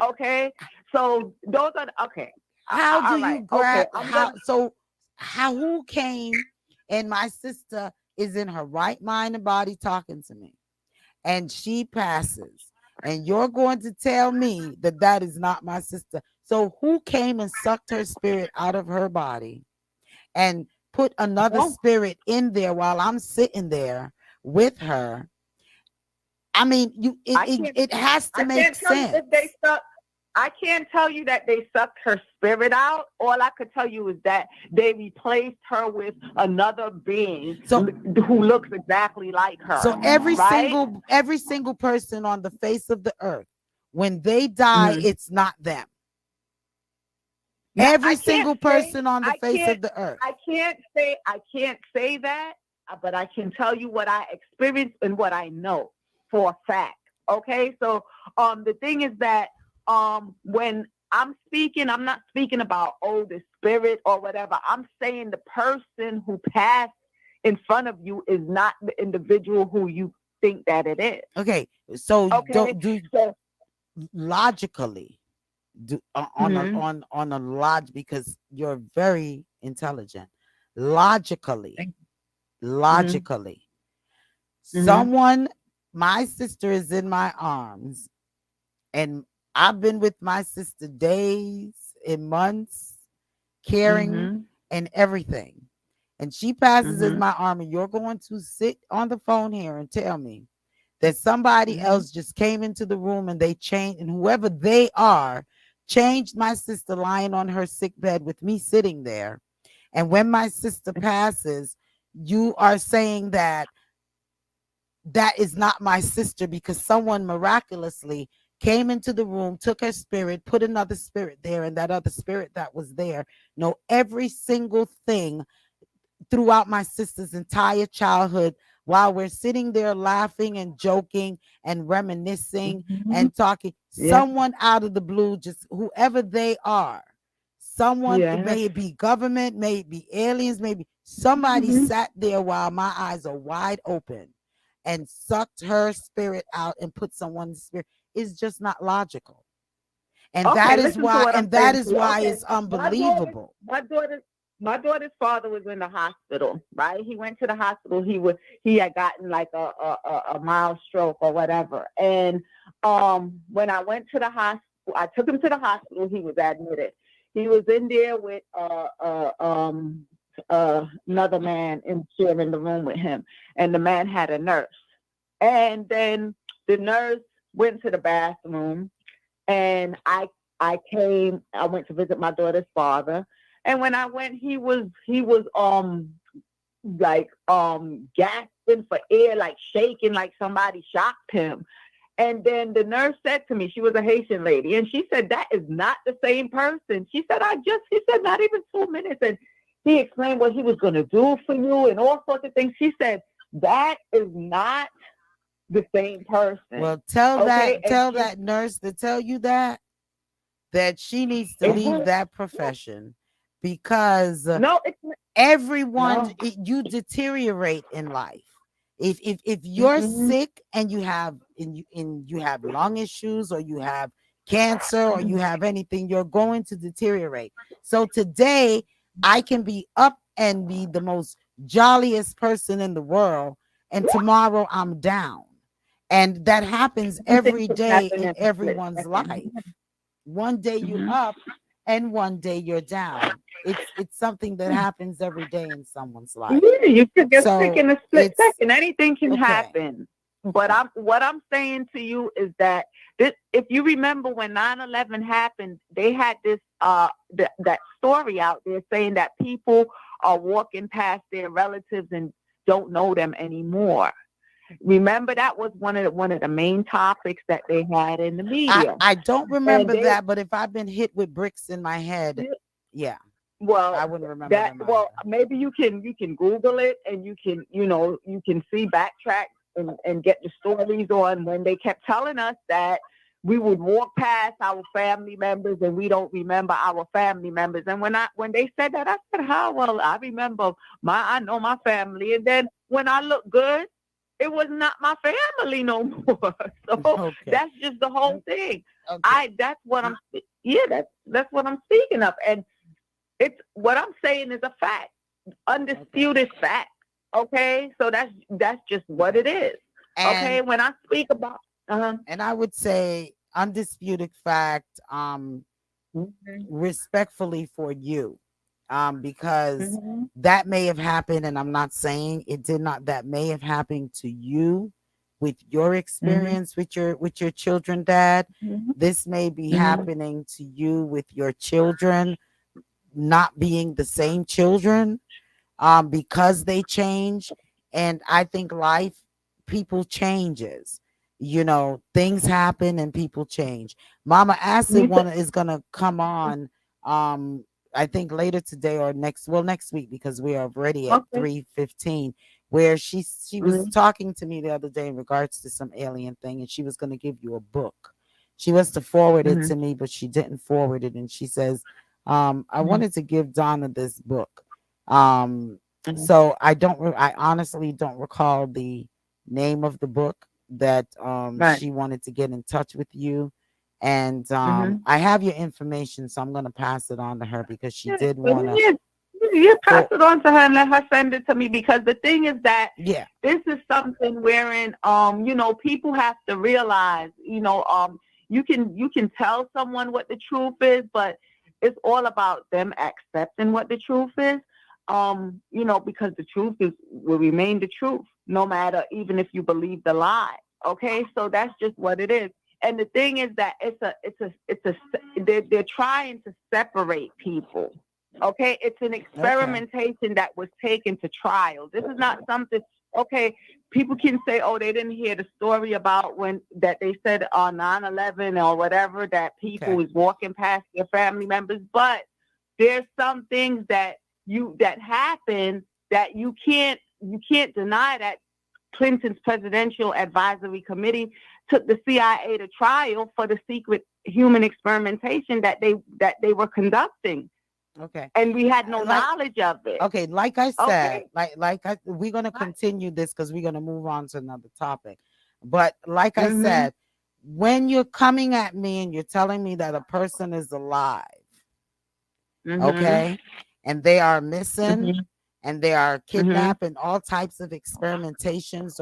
Okay? So those are, okay. How do All you right. Okay. grab how who came and my sister is in her right mind and body talking to me and she passes and you're going to tell me that that is not my sister. So who came and sucked her spirit out of her body and put another Oh, spirit in there while I'm sitting there with her? I mean, it has to I make can't tell you sense. if they suck. I can't tell you that they sucked her spirit out. All I could tell you is that they replaced her with another being who looks exactly like her. So every right? single person on the face of the earth, when they die, Mhm. it's not them. Now, Every single person on the face of the earth. I can't say that, but I can tell you what I experienced and what I know for a fact. Okay, so the thing is that when I'm speaking, I'm not speaking about the spirit or whatever. I'm saying the person who passed in front of you is not the individual who you think that it is. Okay, so Okay, so logically mhm. on a log, because you're very intelligent. Logically, Mhm. Mhm. someone, my sister is in my arms, and I've been with my sister days and months, caring Mhm. and everything. And she passes in Mhm. my arm, and you're going to sit on the phone here and tell me that somebody Mhm. else just came into the room and they changed, and whoever they are changed my sister lying on her sick bed with me sitting there. And when my sister passes, you are saying that that is not my sister because someone miraculously came into the room, took her spirit, put another spirit there, and that other spirit that was there know every single thing throughout my sister's entire childhood while we're sitting there laughing and joking and reminiscing Mhm. and talking. Yeah. Someone out of the blue, just whoever they are, someone, Yeah. may it be government, may it be aliens, maybe somebody Mhm. sat there while my eyes are wide open and sucked her spirit out and put someone's spirit. Is just not logical. And Okay, that is listen to why, what I'm and that saying is to you. why Okay, it's my daughter, unbelievable. my daughter, my daughter's father was in the hospital. Right, he went to the hospital. He had gotten like a mild stroke or whatever. And when I went to the hospital, I took him to the hospital. He was admitted. He was in there with another man sharing the room with him, and the man had a nurse. And then the nurse went to the bathroom, and I went to visit my daughter's father. And when I went, he was like gasping for air, like shaking, like somebody shocked him. And then the nurse said to me, she was a Haitian lady, and she said, that is not the same person. She said, he said, not even 2 minutes. And he explained what he was going to do for you and all sorts of things. She said, that is not the same person. Well, tell Okay. And that nurse to tell you that she needs to leave it's that profession because no, it's everyone, no. you deteriorate in life. If you're Mm-hmm. sick and you have you have lung issues, or you have cancer, or you have anything, you're going to deteriorate. So today I can be up and be the most jolliest person in the world, and tomorrow I'm down. And that happens Everything every can day happen in in a split everyone's second. life. One day you're Mm-hmm. up and one day you're down. It's something that happens every day in someone's life. Yeah, you could get sick So in a split it's second. Anything can okay. happen. But Okay. what I'm saying to you is that if you remember when 9/11 happened, they had this that story out there saying that people are walking past their relatives and don't know them anymore. Remember, that was one of the main topics that they had in the media. I don't And remember they, that, but if I've been hit with bricks in my head, yeah, well, I wouldn't remember them maybe you can Google it, and you can see backtrack and get the stories on when they kept telling us that we would walk past our family members and we don't remember our family members. And when they said that, I said, how? Well, I know my family. And then when I look good, it was not my family no more. So Okay. that's just the whole thing. Okay. That's what I'm, yeah, that's what I'm speaking of. And it's what I'm saying is a fact, undisputed fact. Okay, so that's just what it is. Okay, And when I speak about, and I would say undisputed fact, mhm, respectfully for you, because mhm, that may have happened, and I'm not saying it did not. That may have happened to you with your mhm, experience with your children, Dad. mhm, This may be mhm, happening to you with your children not being the same children, because they change. And I think life, people changes. Things happen and people change. Mama Acid you said, one is gonna come on. I think later today or next week, because we are already at okay, 3:15. Where she was mhm, talking to me the other day in regards to some alien thing, and she was gonna give you a book. She was to forward it to mhm, me, but she didn't forward it, and she says, I mhm, wanted to give Donna this book. Um, mhm, so I honestly don't recall the name of the book that right, she wanted to get in touch with you. And mhm. I have your information, so I'm gonna pass it on to her because she Yeah, did but want to. you pass For it on to her and let her send it to me, because the thing is that Yeah. this is something wherein people have to realize, you can tell someone what the truth is, but it's all about them accepting what the truth is. Because the truth will remain the truth, no matter, even if you believe the lie. Okay, so that's just what it is. And the thing is that they're trying to separate people. Okay, it's an Okay. experimentation that was taken to trial. This is not something. Okay, people can say, oh, they didn't hear the story about when that they said on 9/11 or whatever, that people Okay. was walking past their family members, but there's some things that happen that you can't deny that Clinton's Presidential Advisory Committee took the CIA to trial for the secret human experimentation that they were conducting, Okay. and we had no Like knowledge of it. Okay, like I said, Okay. we're gonna continue this because we're gonna move on to another topic. But like I Mhm. said, when you're coming at me and you're telling me that a person is alive, Mhm. okay, and they are missing Mhm. and they are Mhm. kidnapped and all types of experimentations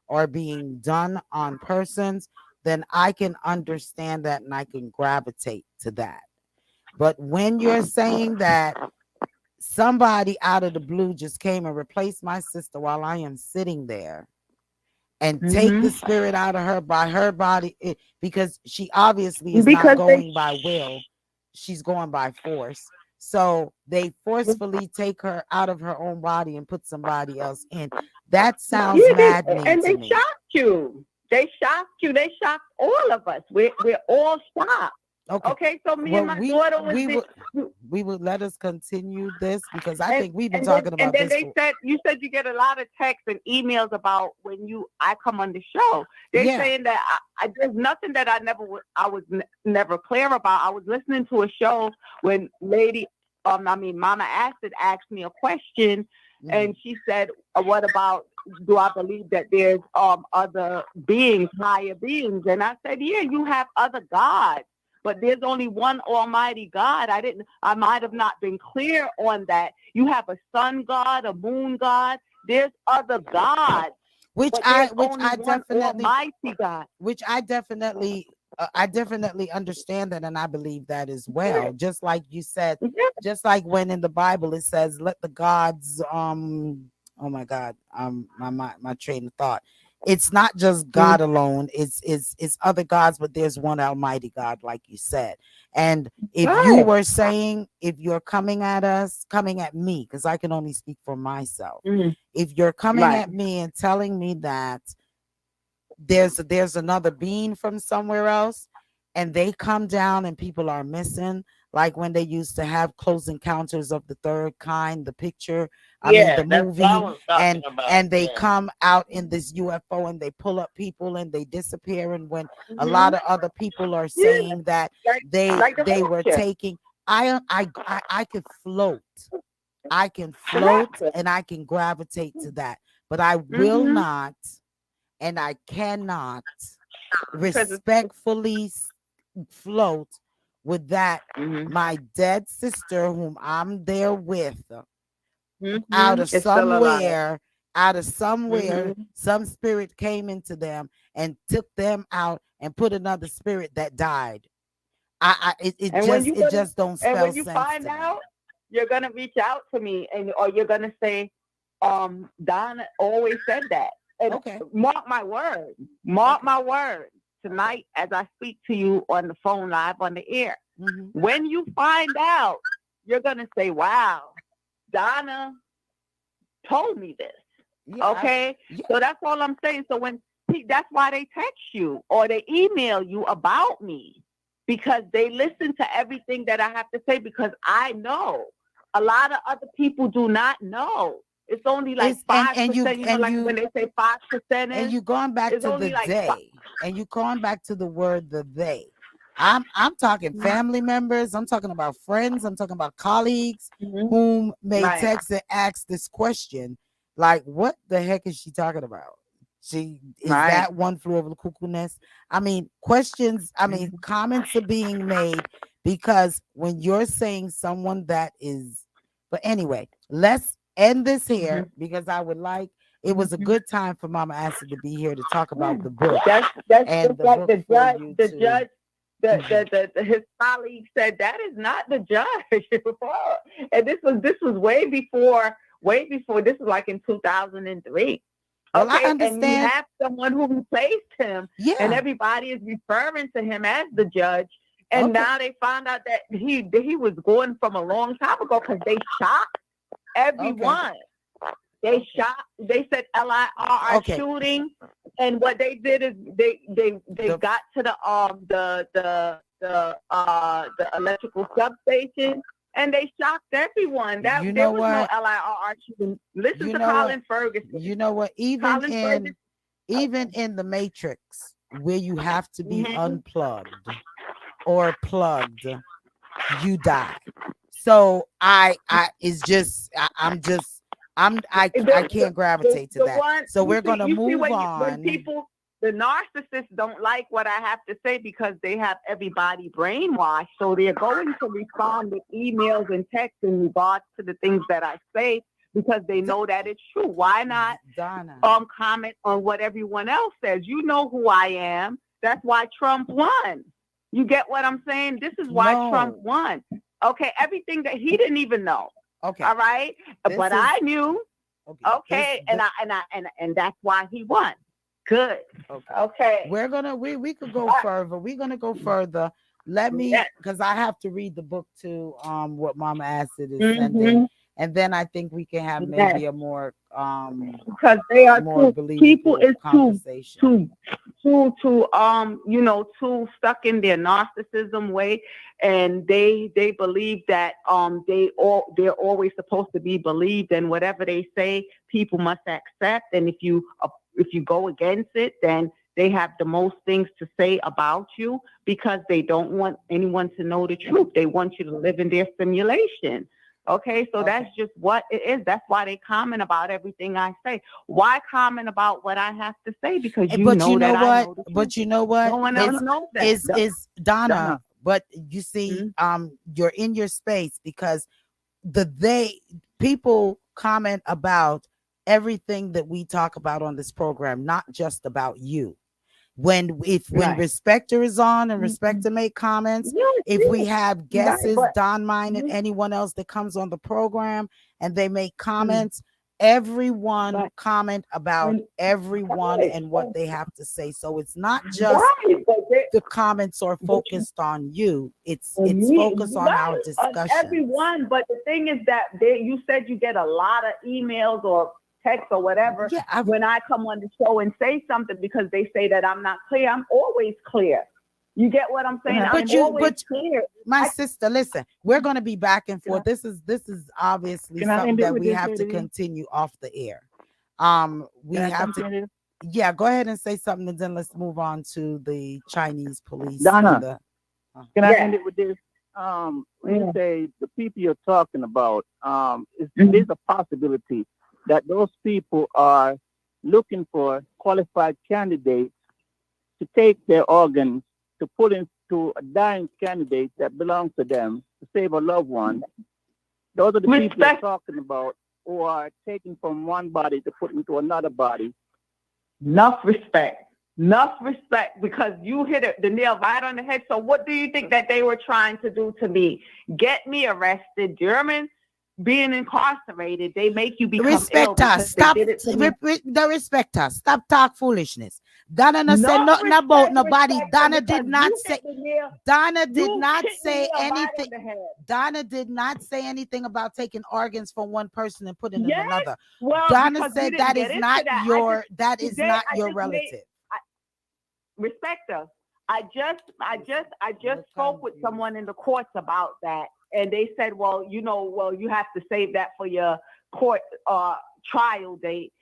or being done on persons, then I can understand that and I can gravitate to that. But when you're saying that somebody out of the blue just came and replaced my sister while I am sitting there and take the Mhm. spirit out of her by her body, because she obviously is not Because they going by will, she's going by force. So they forcefully take her out of her own body and put somebody else in. That sounds yeah, maddening and to they me. shocked you. They shocked you. They shocked all of us. We're all shocked. Okay. Okay, so me and Well, my daughter was there. we would let us continue this because I And think we've been and then talking and about then this they for said, you said you get a lot of texts and emails about when I come on the show. They're yeah. saying that there's nothing that I was never clear about. I was listening to a show when Mama Acid asked me a question, Mhm. and she said, "What about, do I believe that there's other beings, higher beings?" And I said, "Yeah, you have other gods, but there's only one Almighty God." I might have not been clear on that. You have a sun god, a moon god. There's other gods, which but I there's which only I one definitely Almighty God. which I definitely understand that and I believe that as Yeah, well. Just like you said, yeah. just like when in the Bible it says, "Let the gods." Oh my God, my train of thought. it's not just Mhm. God alone, it's other gods, but there's one almighty God, like you said. And if you Right. were saying, if you're coming at us, coming at me, because I can only speak for myself, Mhm. if you're coming Right. at me and telling me that there's another being from somewhere else, and they come down and people are missing, like when they used to have close encounters of the third kind, the picture, I mean Yeah, the that's what I movie, was talking and about. they Yeah. come out in this UFO and they pull up people and they disappear, and when a Mhm. lot of other people are Yeah. saying that Like they like the they were rapture. taking, I could float, I can The float rapture. and I can gravitate to that, but I will Mhm. not and I cannot Because it's respectfully float with that mhm. my dead sister whom I'm there with, out Mhm. of It's still alive. somewhere, out of somewhere, Mhm. some spirit came into them and took them out and put another spirit that died. And when It you just don't and spell when you sense find to me. out, you're gonna reach out to me, and or you're gonna say, Donna always said that. And Okay. mark my word, mark Okay. my word. Okay. Tonight, as I speak to you on the phone live on the air, Hmm. when you find out, you're gonna say, "Wow, Donna told me this." Yeah. Okay, Yeah. so that's all I'm saying. So that's why they text you or they email you about me, because they listen to everything that I have to say, because I know a lot of other people do not know. It's only like It's five percent. You know, like when they say 5% and is, you going back it's to the only like they, and you going back to the word the they. I'm talking 5. family members, I'm talking about friends, I'm talking about colleagues Mm-hmm. whom may Right. text and ask this question, like, what the heck is she talking about? She is Right. that one flew over the cuckoo nest? I mean, questions, I mean, Mm-hmm. comments are being made because when you're saying someone that is, but anyway, let's end this here because I would like, it was a Mm-hmm. good time for Mama Acid to be here to talk Yeah. about the book, That's and just the like book the for judge. you The to. judge, Mhm. his colleague said that is not the judge. And this was way before. This was like in 2003. Well, I Okay, and you understand. have someone who replaced him, and Yeah. everybody is referring to him as the judge. And Okay. now they found out that he was going from a long time ago, because they shot Okay. everyone. They Okay. shot. They said LIRR Okay. shooting, and what they did is they The got to the electrical substation, and they shocked everyone. That you there know was no what? LIRR shooting. Listen You to know what? Colin Ferguson. You know what? Colin Ferguson. Even in the matrix where you have to be Mm-hmm. unplugged or plugged, you die. So I it's just I'm just I the, can't gravitate to the that. one So we're gonna you see move when on. people, the narcissists don't like what I have to say, because they have everybody brainwashed, so they're going to respond with emails and texts in regards to the things that I say, because they D- know that it's true. Why not Donna. comment on what everyone else says? You know who I am. That's why Trump won. You get what I'm saying? This is why Trump No. won. Okay, everything that he didn't even know. Okay. All right, This but is I knew. okay. Okay, and that's why he won. Good. Okay. Okay. We're gonna we could go further. We're gonna go further. Let me, Yes. because I have to read the book to what Mama Acid is sending, Mm-hmm. and then I think we can have Yes. maybe a more Because they are more too people believable is conversation. too stuck in their narcissism way, and they believe that they're always supposed to be believed, and whatever they say people must accept, and if you go against it, then they have the most things to say about you, because they don't want anyone to know the truth. They want you to live in their simulation. Okay, so Okay. that's just what it is. That's why they comment about everything I say. Why comment about what I have to say? Because you But you know know that I what? know the truth. But you know No what? one else It's knows that. is Donna. Donna. But you see, Mhm. you're in your space because they people comment about everything that we talk about on this program, not just about you. When Right. Respecter is on and Mhm. Respecter make comments, Yes, if we yes. have Right. guesses, But Don Mine and mhm. anyone else that comes on the program and they make Mhm. comments, everyone But comment about when everyone right, and what they have to say. So it's not just right, the comments are but you focused on you. It's me, focused on our right, on discussions. everyone. But the thing is that you said you get a lot of emails or texts or whatever Yeah, I, when I come on the show and say something because they say that I'm not clear. I'm always clear. You get what I'm saying? I'm always but clear. my I, sister, listen, we're gonna be back and Can I forth. This is obviously can I something end it that with we this, have to Lady V? continue off the air. We Can I have to, continue? yeah, go ahead and say something and then let's move on to the Chinese police and Donna, the uh, can I yeah. end it with this? When you Yeah. say the people you're talking about, Mhm. there's a possibility that those people are looking for qualified candidates to take their organs to put into a dying candidate that belongs to them to save a loved one. Those are the people you're Respect, talking about who are taken from one body to put into another body. enough respect. Enough respect because you hit it, the nail right on the head. So what do you think that they were trying to do to me? Get me arrested. Germans being incarcerated, they make you become ill respect us. because they Stop did it to me. the respect us. Stop talk foolishness. Donna no say No nothing about respect, nobody. respect, Donna because did not you hit say the nail, Donna did you not hit the say nail right anything. on the head. Donna did not say anything about taking organs from one person and putting in Yes, another. well, Donna because we said didn't get into that. that is Today not I your just made relative. I, respect us. I just We're spoke with confused. someone in the courts about that, and they said, well, well, you have to save that for your court trial date,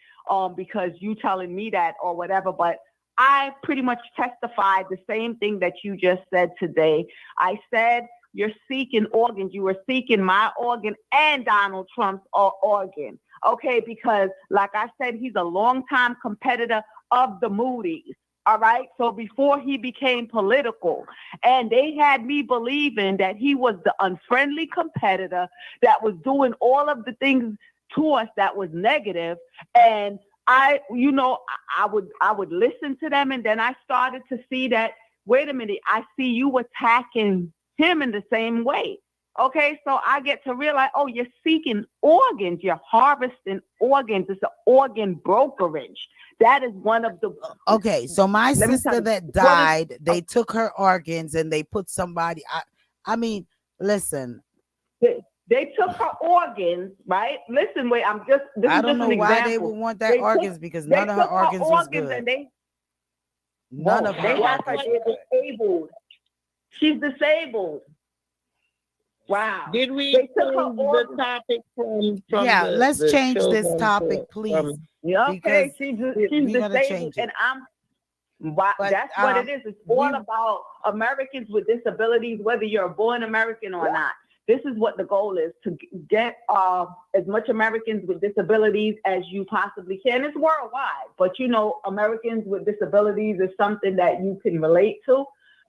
because you telling me that or whatever. But I pretty much testified the same thing that you just said today. I said you're seeking organs. You were seeking my organ and Donald Trump's organ. Okay, because like I said, he's a longtime competitor of the Moody's. All right. So before he became political, and they had me believing that he was the unfriendly competitor that was doing all of the things to us that was negative. And I would listen to them, and then I started to see that, wait a minute, I see you attacking him in the same way. Okay, so I get to realize, oh, you're seeking organs, you're harvesting organs. It's an organ brokerage. That is one of the, Okay, so my let me tell sister you, that what is, died, uh, they took her organs and they put somebody. I mean, listen, they took her organs, right? Listen, wait, this I is don't just know an why they would example. want that They took, organs because they none of her took her organs was organs good. and None of her they have her, organs were they're good. disabled. She's disabled. Wow. Did we They took her change the organs. topic from Yeah, let's the change this children to topic, please, Yeah, okay, because she's we're gonna disabled, change and it. But that's what it is. It's all we about Americans with disabilities, whether you're a born American or not. This is what the goal is, to get as much Americans with disabilities as you possibly can. It's worldwide, but Americans with disabilities is something that you can relate to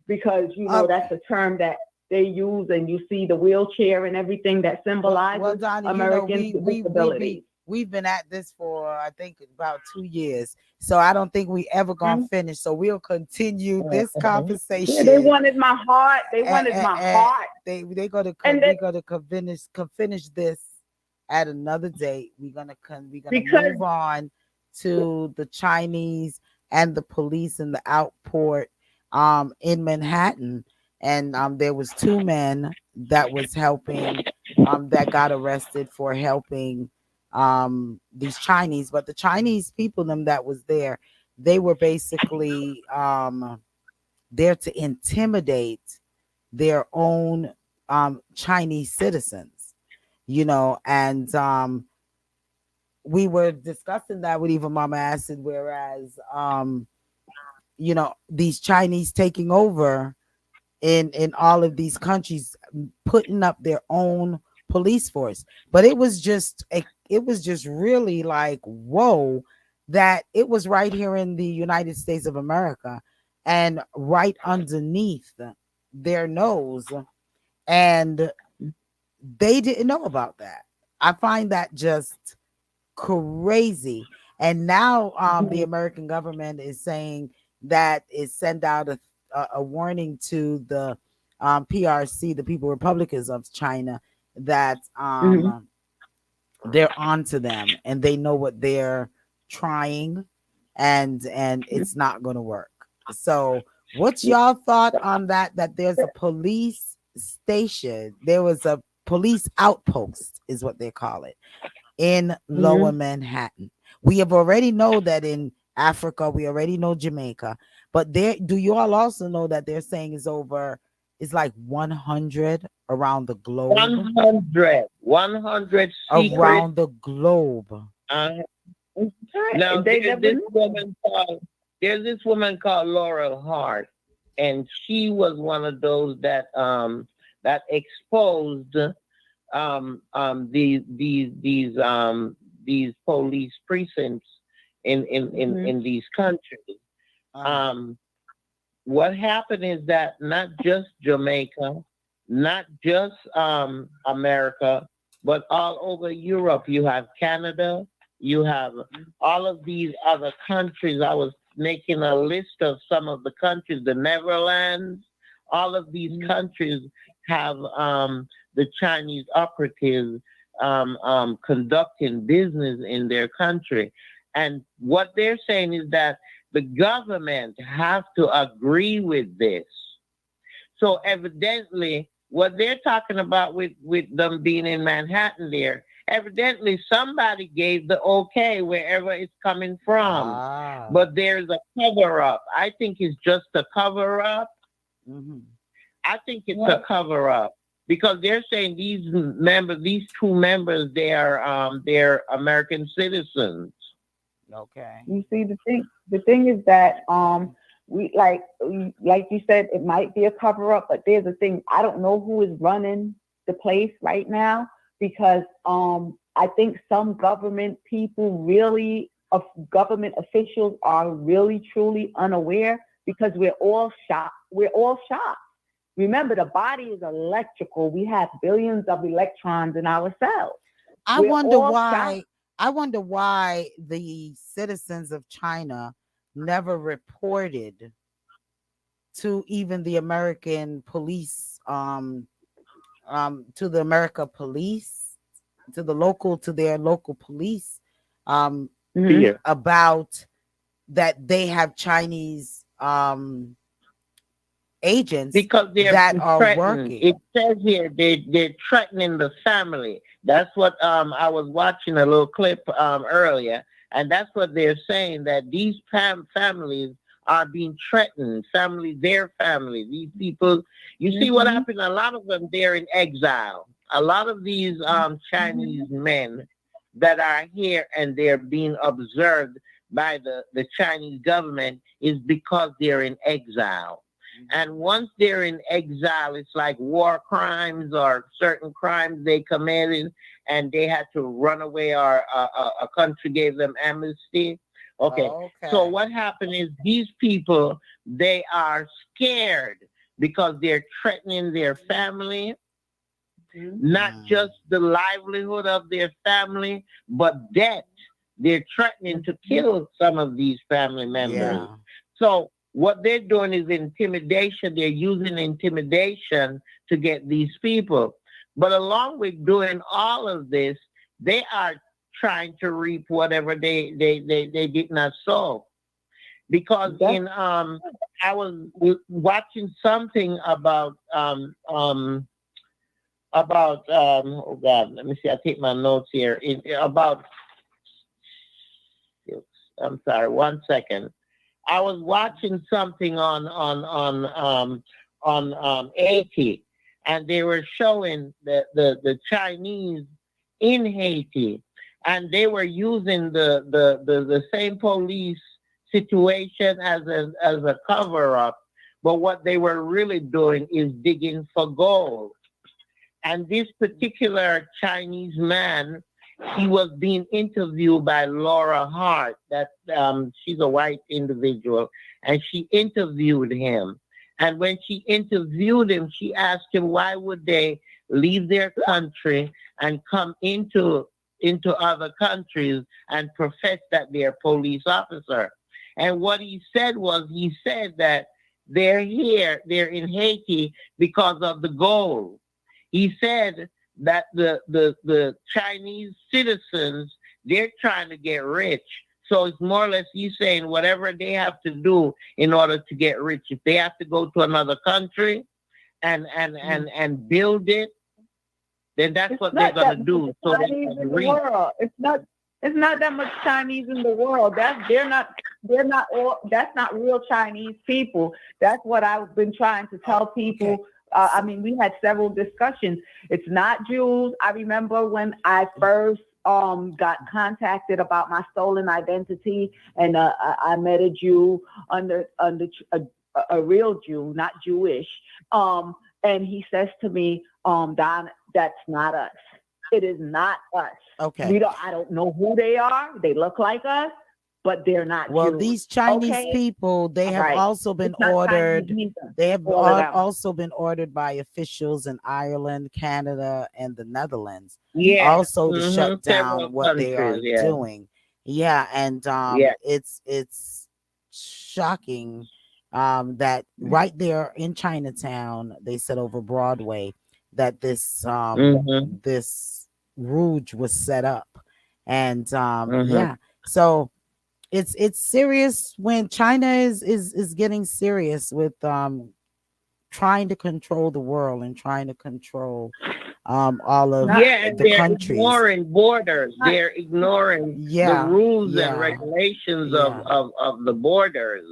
because okay. that's a term that they use, and you see the wheelchair and everything that Well, symbolizes Donnie, Americans with disabilities. we've been at this for I think about 2 years, so I don't think we ever gonna finish. So we'll continue this Yeah, they conversation, wanted my heart. They wanted my and heart, they gonna and we they gonna finish this at another date. We're gonna because move on to the Chinese and the police in the outport in Manhattan, and there was two men that was helping that got arrested for helping these Chinese, but the Chinese people them that was there, they were basically there to intimidate their own Chinese citizens, and we were discussing that with even Mama Acid, whereas these Chinese taking over in all of these countries, putting up their own police force. But it was just really like, whoa, that it was right here in the United States of America and right underneath their nose, and they didn't know about that. I find that just crazy. And now the American government is saying that it sent out a warning to the PRC, the People Republicans of China, that Mhm. they're onto them and they know what they're trying, and it's not going to work. So what's y'all thought on that, that there's a police station, there was a police outpost is what they call it, in lower Mhm. Manhattan? We have already know that in Africa, we already know Jamaica, but there, do you all also know that they're saying is over, is like 100 around the globe? 100 secret. Around the globe. Uh, Okay. now They never knew. there's this woman called Laurel Hart, and she was one of those that exposed these police precincts Hmm. in these countries. Uh-huh. Um, what happened is that not just Jamaica, not just America, but all over Europe, you have Canada, you have all of these other countries. I was making a list of some of the countries, the Netherlands, all of these countries have the Chinese operatives conducting business in their country. And what they're saying is that the government has to agree with this. So evidently, what they're talking about with them being in Manhattan there, evidently somebody gave the okay wherever it's coming from. Ah. But there's a cover up. I think it's just a cover up. Hmm. I think it's a cover up because they're saying these two members, they're American citizens. Okay. You see, the thing is that like you said, it might be a cover up, but there's a thing. I don't know who is running the place right now because I think some government people really of government officials are really truly unaware because we're all shocked. We're all shocked. Remember, the body is electrical. We have billions of electrons in our cells. I We're wonder all shocked. why. I wonder why the citizens of China never reported to even the American police, to the America police, to the local, to their local police, um, Hmm. Fear. about that they have Chinese agents Because they're that being are threatened. It working. says here they're threatening the family. That's what I was watching a little clip earlier, and that's what they're saying that these families are being threatened. Family, their family, these people. You see what Hmm. happened? A lot of them they're in exile. A lot of these Chinese men that are here and they're being observed by the Chinese government is because they're in exile. And once they're in exile, it's like war crimes or certain crimes they committed, and they had to run away, or a country gave them amnesty. Okay, so Okay. what happened is these people they are scared because they're threatening their family, not just Mm, the livelihood of their family, but death. They're threatening to kill some of these family members. yeah. So what they're doing is intimidation. They're using intimidation to get these people. But along with doing all of this, they are trying to reap whatever they did not sow. Because That's in I was watching something about oh God, let me see. I take my notes here. About I'm sorry, 1 second. I was watching something on 80, and they were showing the Chinese in Haiti, and they were using the same police situation as a cover up, but what they were really doing is digging for gold. And this particular Chinese man, he was being interviewed by Laura Hart. That she's a white individual, and she interviewed him. And when she interviewed him, she asked him why would they leave their country and come into other countries and profess that they're police officer. And what he said was he said that they're here, they're in Haiti because of the gold. He said that the Chinese citizens, they're trying to get rich. So it's more or less you saying whatever they have to do in order to get rich. If they have to go to another country and build it, then that's It's what they're not gonna that much do. So they Chinese can in the reach. world. It's not that much Chinese in the world. They're not all that's not real Chinese people. That's what I've been trying to tell Okay. people. I mean, we had several discussions. It's not Jews. I remember when I first got contacted about my stolen identity, and I met a Jew under a real Jew, not Jewish. And he says to me, Don, that's not us. It is not us. Okay. I don't know who they are. They look like us, but they're not Well, Jews. these Chinese Okay? people, they All have right. also been It's not Chinese ordered. either. They have All of them. also been ordered by officials in Ireland, Canada, and the Netherlands, Yeah. also to shut Several down what they are countries. Yeah. doing. Yeah, and Yeah. it's shocking that right there in Chinatown, they said over Broadway that Mm-hmm. this rouge was set up, and Mm-hmm. yeah, so it's serious when China is getting serious with trying to control the world and trying to control all of Not, Yeah, and the they're countries. ignoring borders. not They're ignoring the Yeah, rules and yeah, regulations yeah, of the borders.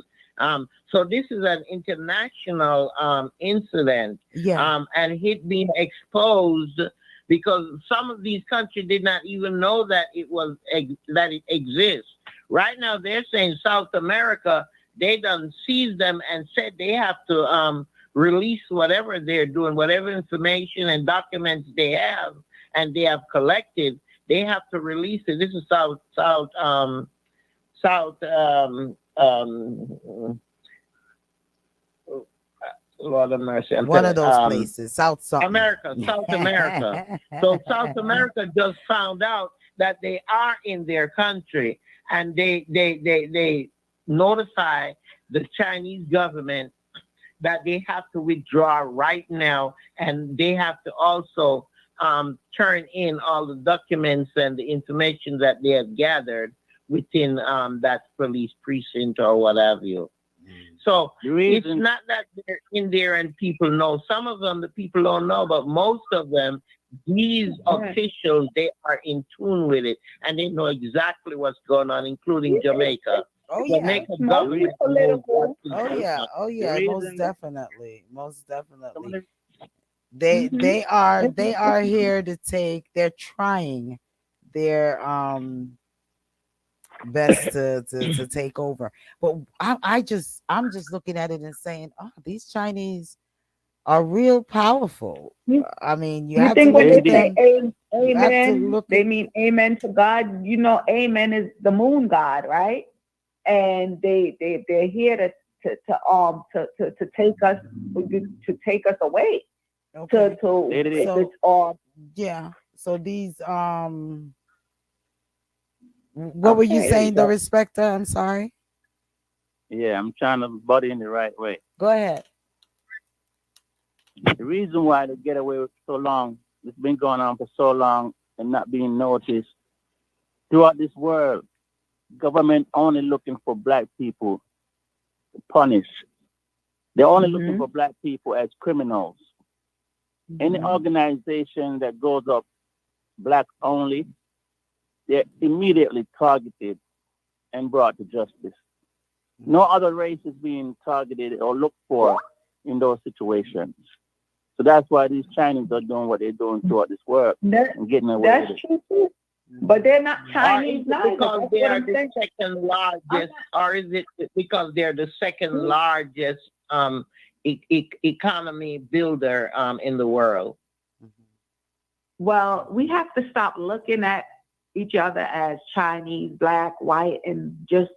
So this is an international incident, yeah. and it being exposed because some of these countries did not even know that that it exists. Right now, they're saying South America, they done seized them and said they have to release whatever they're doing, whatever information and documents they have and they have collected, they have to release it. This is South Lord of mercy. I'm One telling of those places, South something. South America. So South America just found out that they are in their country and they notify the Chinese government that they have to withdraw right now, and they have to also turn in all the documents and the information that they have gathered within that police precinct or what have you. So it's not that they're in there and people know. Some of them, the people don't know, but most of them, these officials, they are in tune with it and they know exactly what's going on, including Jamaica. Oh yeah. Jamaica mostly government knows political. what's Oh going yeah. on. Oh The yeah. Most reason, definitely. Most some definitely. of the, They Hmm. they are here to take. They're trying their best to take over. But I'm just looking at it and saying, oh, these Chinese are real powerful. You, I mean, you you have to think when look they at indeed, say them. You have to amen, look they at. mean amen to God? You know, amen is the moon god, right? And they're here to take us away Okay. it is. this So yeah. So these what were you okay. There you saying, the go. respecter? I'm sorry. Yeah, I'm trying to body in the right way. Go ahead. The reason why they get away with so long, it's been going on for so long and not being noticed throughout this world. Government only looking for black people to punish. They're only looking Mhm. for black people as criminals. Any Mhm. organization that goes up black only, they're immediately targeted and brought to justice. No other race is being targeted or looked for in those situations. So that's why these Chinese are doing what they're doing throughout this world That and getting away that's with it. true too. But they're not Or is Chinese it neither. because That's they what are I'm the saying. second I'm largest, or is it because they're the second largest economy builder in the world? Well, we have to stop looking at each other as Chinese, black, white, and just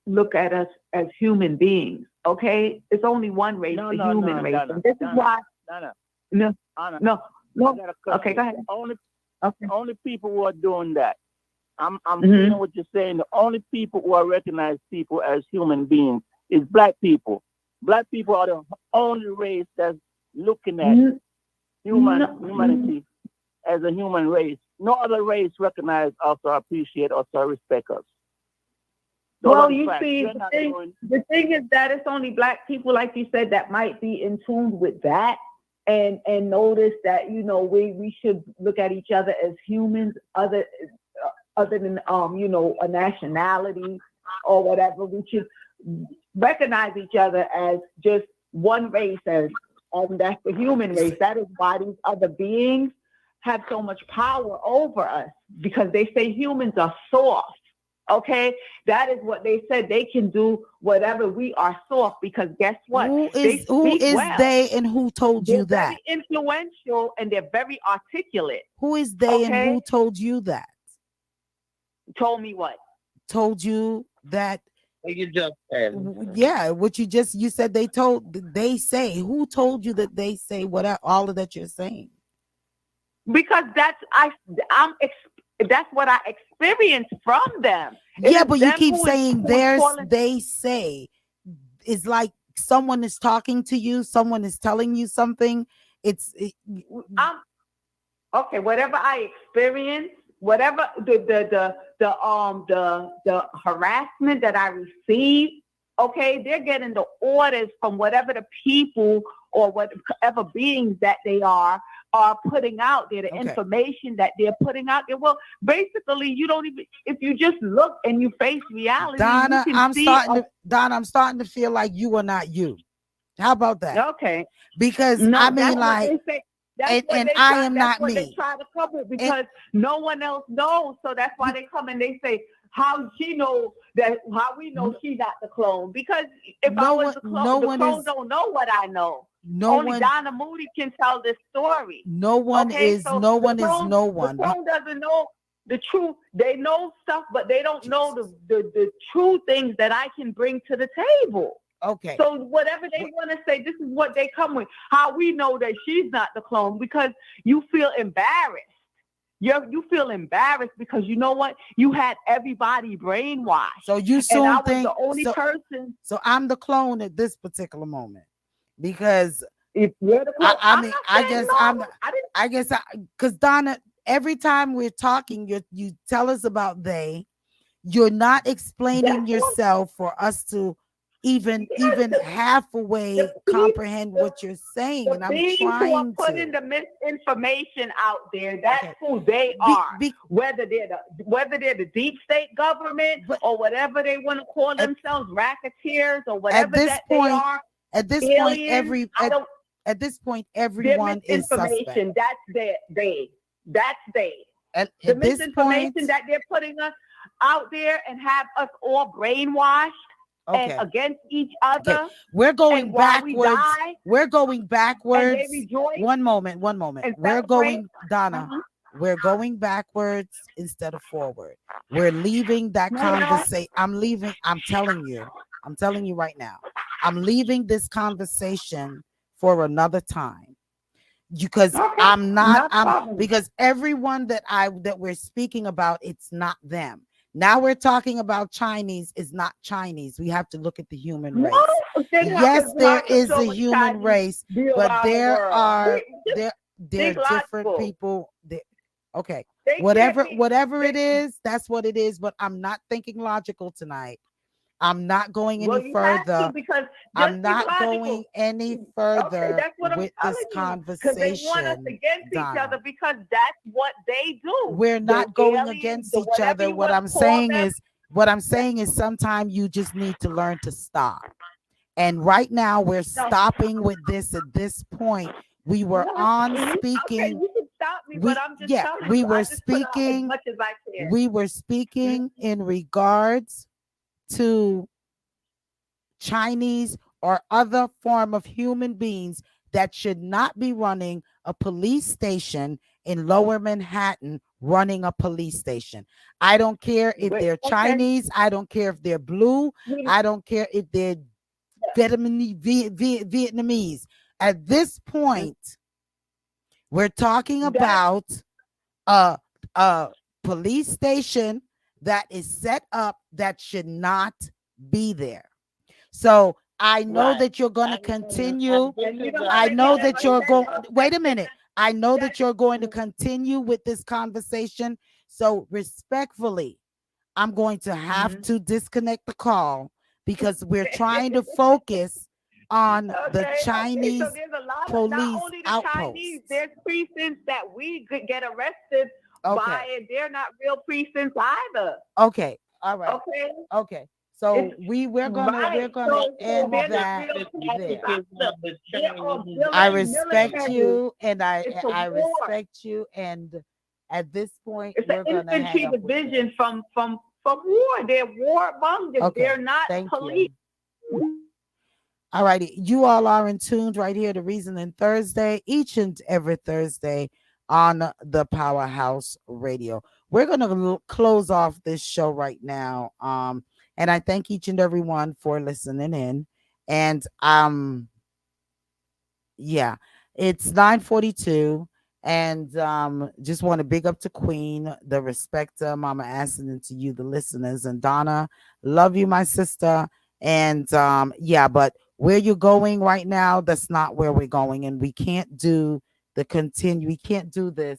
look at us as human beings. Okay, it's only one race, No, the no, human no, race, Donna, and this is Donna, why. Donna, No, Anna, no, I no. got a question. Okay, go ahead. Okay. Only people who are doing that. I'm Hmm. feeling what you're saying. The only people who are recognized people as human beings is black people. Black people are the only race that's looking at No, humanity as a human race. No other race recognize us or appreciate us or respect us. Those are Well, the you facts. see, We're not doing. the thing is that it's only black people, like you said, that might be in tune with that and notice that we should look at each other as humans, other than a nationality or whatever. We should recognize each other as just one race, as that's the human race. That is why these other beings have so much power over us, because they say humans are soft. Okay, that is what they said. They can do whatever. We are soft because guess what? They Who speak is well. they and who told you They're that? very influential and they're very articulate. Who is they and Okay, who told you that? told me what? Told you that? What you just said. Yeah, what you said they say. Who told you that they say all of that you're saying? Because that's what I experienced from them. Yeah, but you keep saying they say. It's like someone is talking to you, someone is telling you something. I'm okay. Whatever I experienced, whatever the harassment that I received. Okay, they're getting the orders from whatever the people or whatever beings that they are putting out there, the information that they're putting out there. Well, basically, you don't even, if you just look and you face reality, Donna, you can I'm starting to feel like you are not you. How about that? Okay. Because no, I mean, like, I am not me. They try to cover it because no one else knows. So that's why they come and they say, how she know that, how we know she's not the clone. Because if I was the clone, the clone don't know what I know. Only Donna Moody can tell this story. No one is no one. The clone doesn't know the truth. They know stuff, but they don't know the true things that I can bring to the table. Okay. So whatever they want to say, this is what they come with. How we know that she's not the clone, because you feel embarrassed. You feel embarrassed because you know what? You had everybody brainwashed. So you soon and I was think the only person. So I'm the clone at this particular moment, because if you're the clone, I guess because Donna, every time we're talking, you tell us about they. You're not explaining yourself for us to even halfway comprehend what you're saying, and I'm trying to putting the misinformation out there. That's who they are. Whether they're the deep state government or whatever they want to call themselves, racketeers or whatever they are. At this aliens, point, at this point, everyone is suspect. That's they. At the this misinformation point, that they're putting us out there and have us all brainwashed. Okay. And against each other. Okay. We're going backwards. We're going backwards. And they rejoice. One moment. We're going, Donna. We're going backwards instead of forward. We're leaving that conversation. I'm telling you right now. I'm leaving this conversation for another time. Because because everyone that we're speaking about, it's not them. Now we're talking about Chinese is not Chinese. We have to look at the human race. Yes, there is a human race, but there are different people. Okay, whatever it is, that's what it is. But I'm not thinking logical tonight. I'm not going any further. I'm not going any further with this conversation. They want us against each other because that's what they do. We're not going against each other. What I'm saying is sometimes you just need to learn to stop. And right now we're stopping with this at this point. We were on speaking. Okay, you can stop me, but I'm just telling you. We were speaking. As much as I can. We were speaking in regards to Chinese or other form of human beings that should not be running a police station in Lower Manhattan, running a police station. I don't care if they're Chinese. I don't care if they're blue. I don't care if they're Vietnamese. At this point, we're talking about a police station that is set up that should not be there. So I know that you're going to continue. I know that you're going. Wait a minute. I know That that you're going to continue with this conversation. So, respectfully, I'm going to have mhm. to disconnect the call because we're trying to focus on the Okay, okay. So Chinese there's a lot of not police only the Chinese, outposts. there's precincts that we could get arrested by, Okay. and they're not real precincts either. Okay. All right. Okay, Okay. it's So we're right. gonna So end they're not that real there. precincts either. the They're Chinese I auxiliary respect military. you, and It's a I war. respect you, and at this point It's an we're gonna hang infantry up with division this. from war. They're warmongers. They're Okay. not Thank police. you. All righty. You all are in tune right here to Reasoning Thursday, each and every Thursday on the Powerhouse Radio. We're going to close off this show right now. And I thank each and every one for listening in. And yeah, it's 9:42, and just want to big up to Queen, the Respecta, Mama Acid, and to you, the listeners. And Donna, love you, my sister. And yeah, but where you're going right now, that's not where we're going, and we can't do we can't do this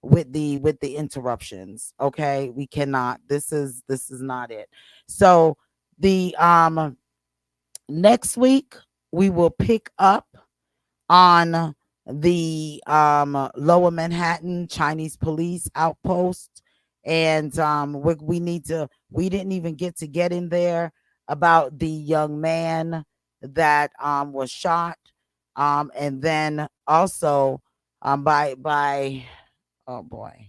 with the interruptions. Okay, we cannot. This is not it. So the next week we will pick up on the lower Manhattan Chinese police outpost. And we didn't even get in there about the young man that was shot. And then also by oh boy,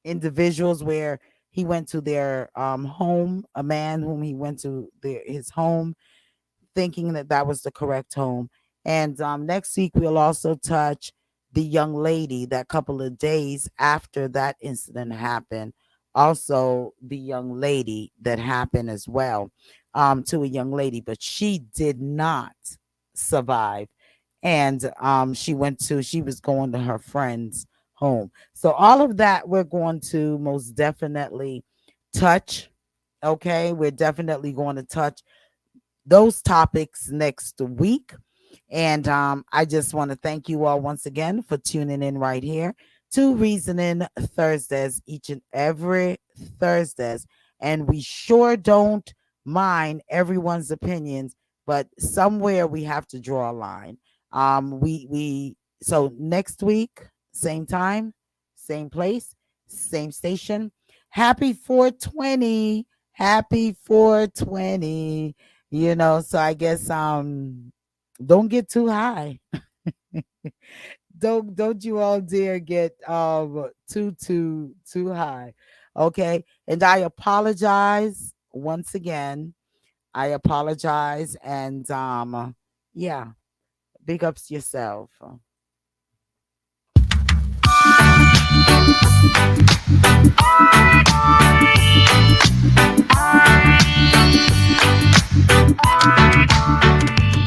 individuals where he went to their home, a man whom he went to his home thinking that that was the correct home. And next week, we'll also touch the young lady that couple of days after that incident happened. Also, the young lady that happened as well to a young lady, but she did not survive. And she was going to her friend's home. So, all of that we're going to most definitely touch. Okay. We're definitely going to touch those topics next week. And I just want to thank you all once again for tuning in right here to Reasoning Thursdays, each and every Thursdays. And we sure don't mind everyone's opinions, but somewhere we have to draw a line. So next week, same time, same place, same station. Happy 420. Happy 420. So I guess don't get too high. Don't you all dare get too high. Okay? And I apologize once again. I apologize, and yeah, big ups yourself.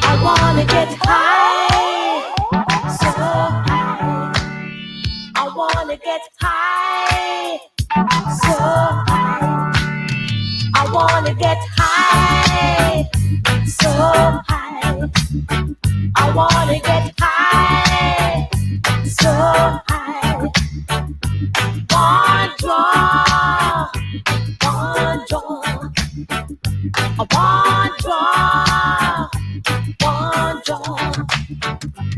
I wanna get high, so high. I wanna get high, so high. I wanna get high, so high. I wanna get high, so high. One draw, one draw, one draw, one draw.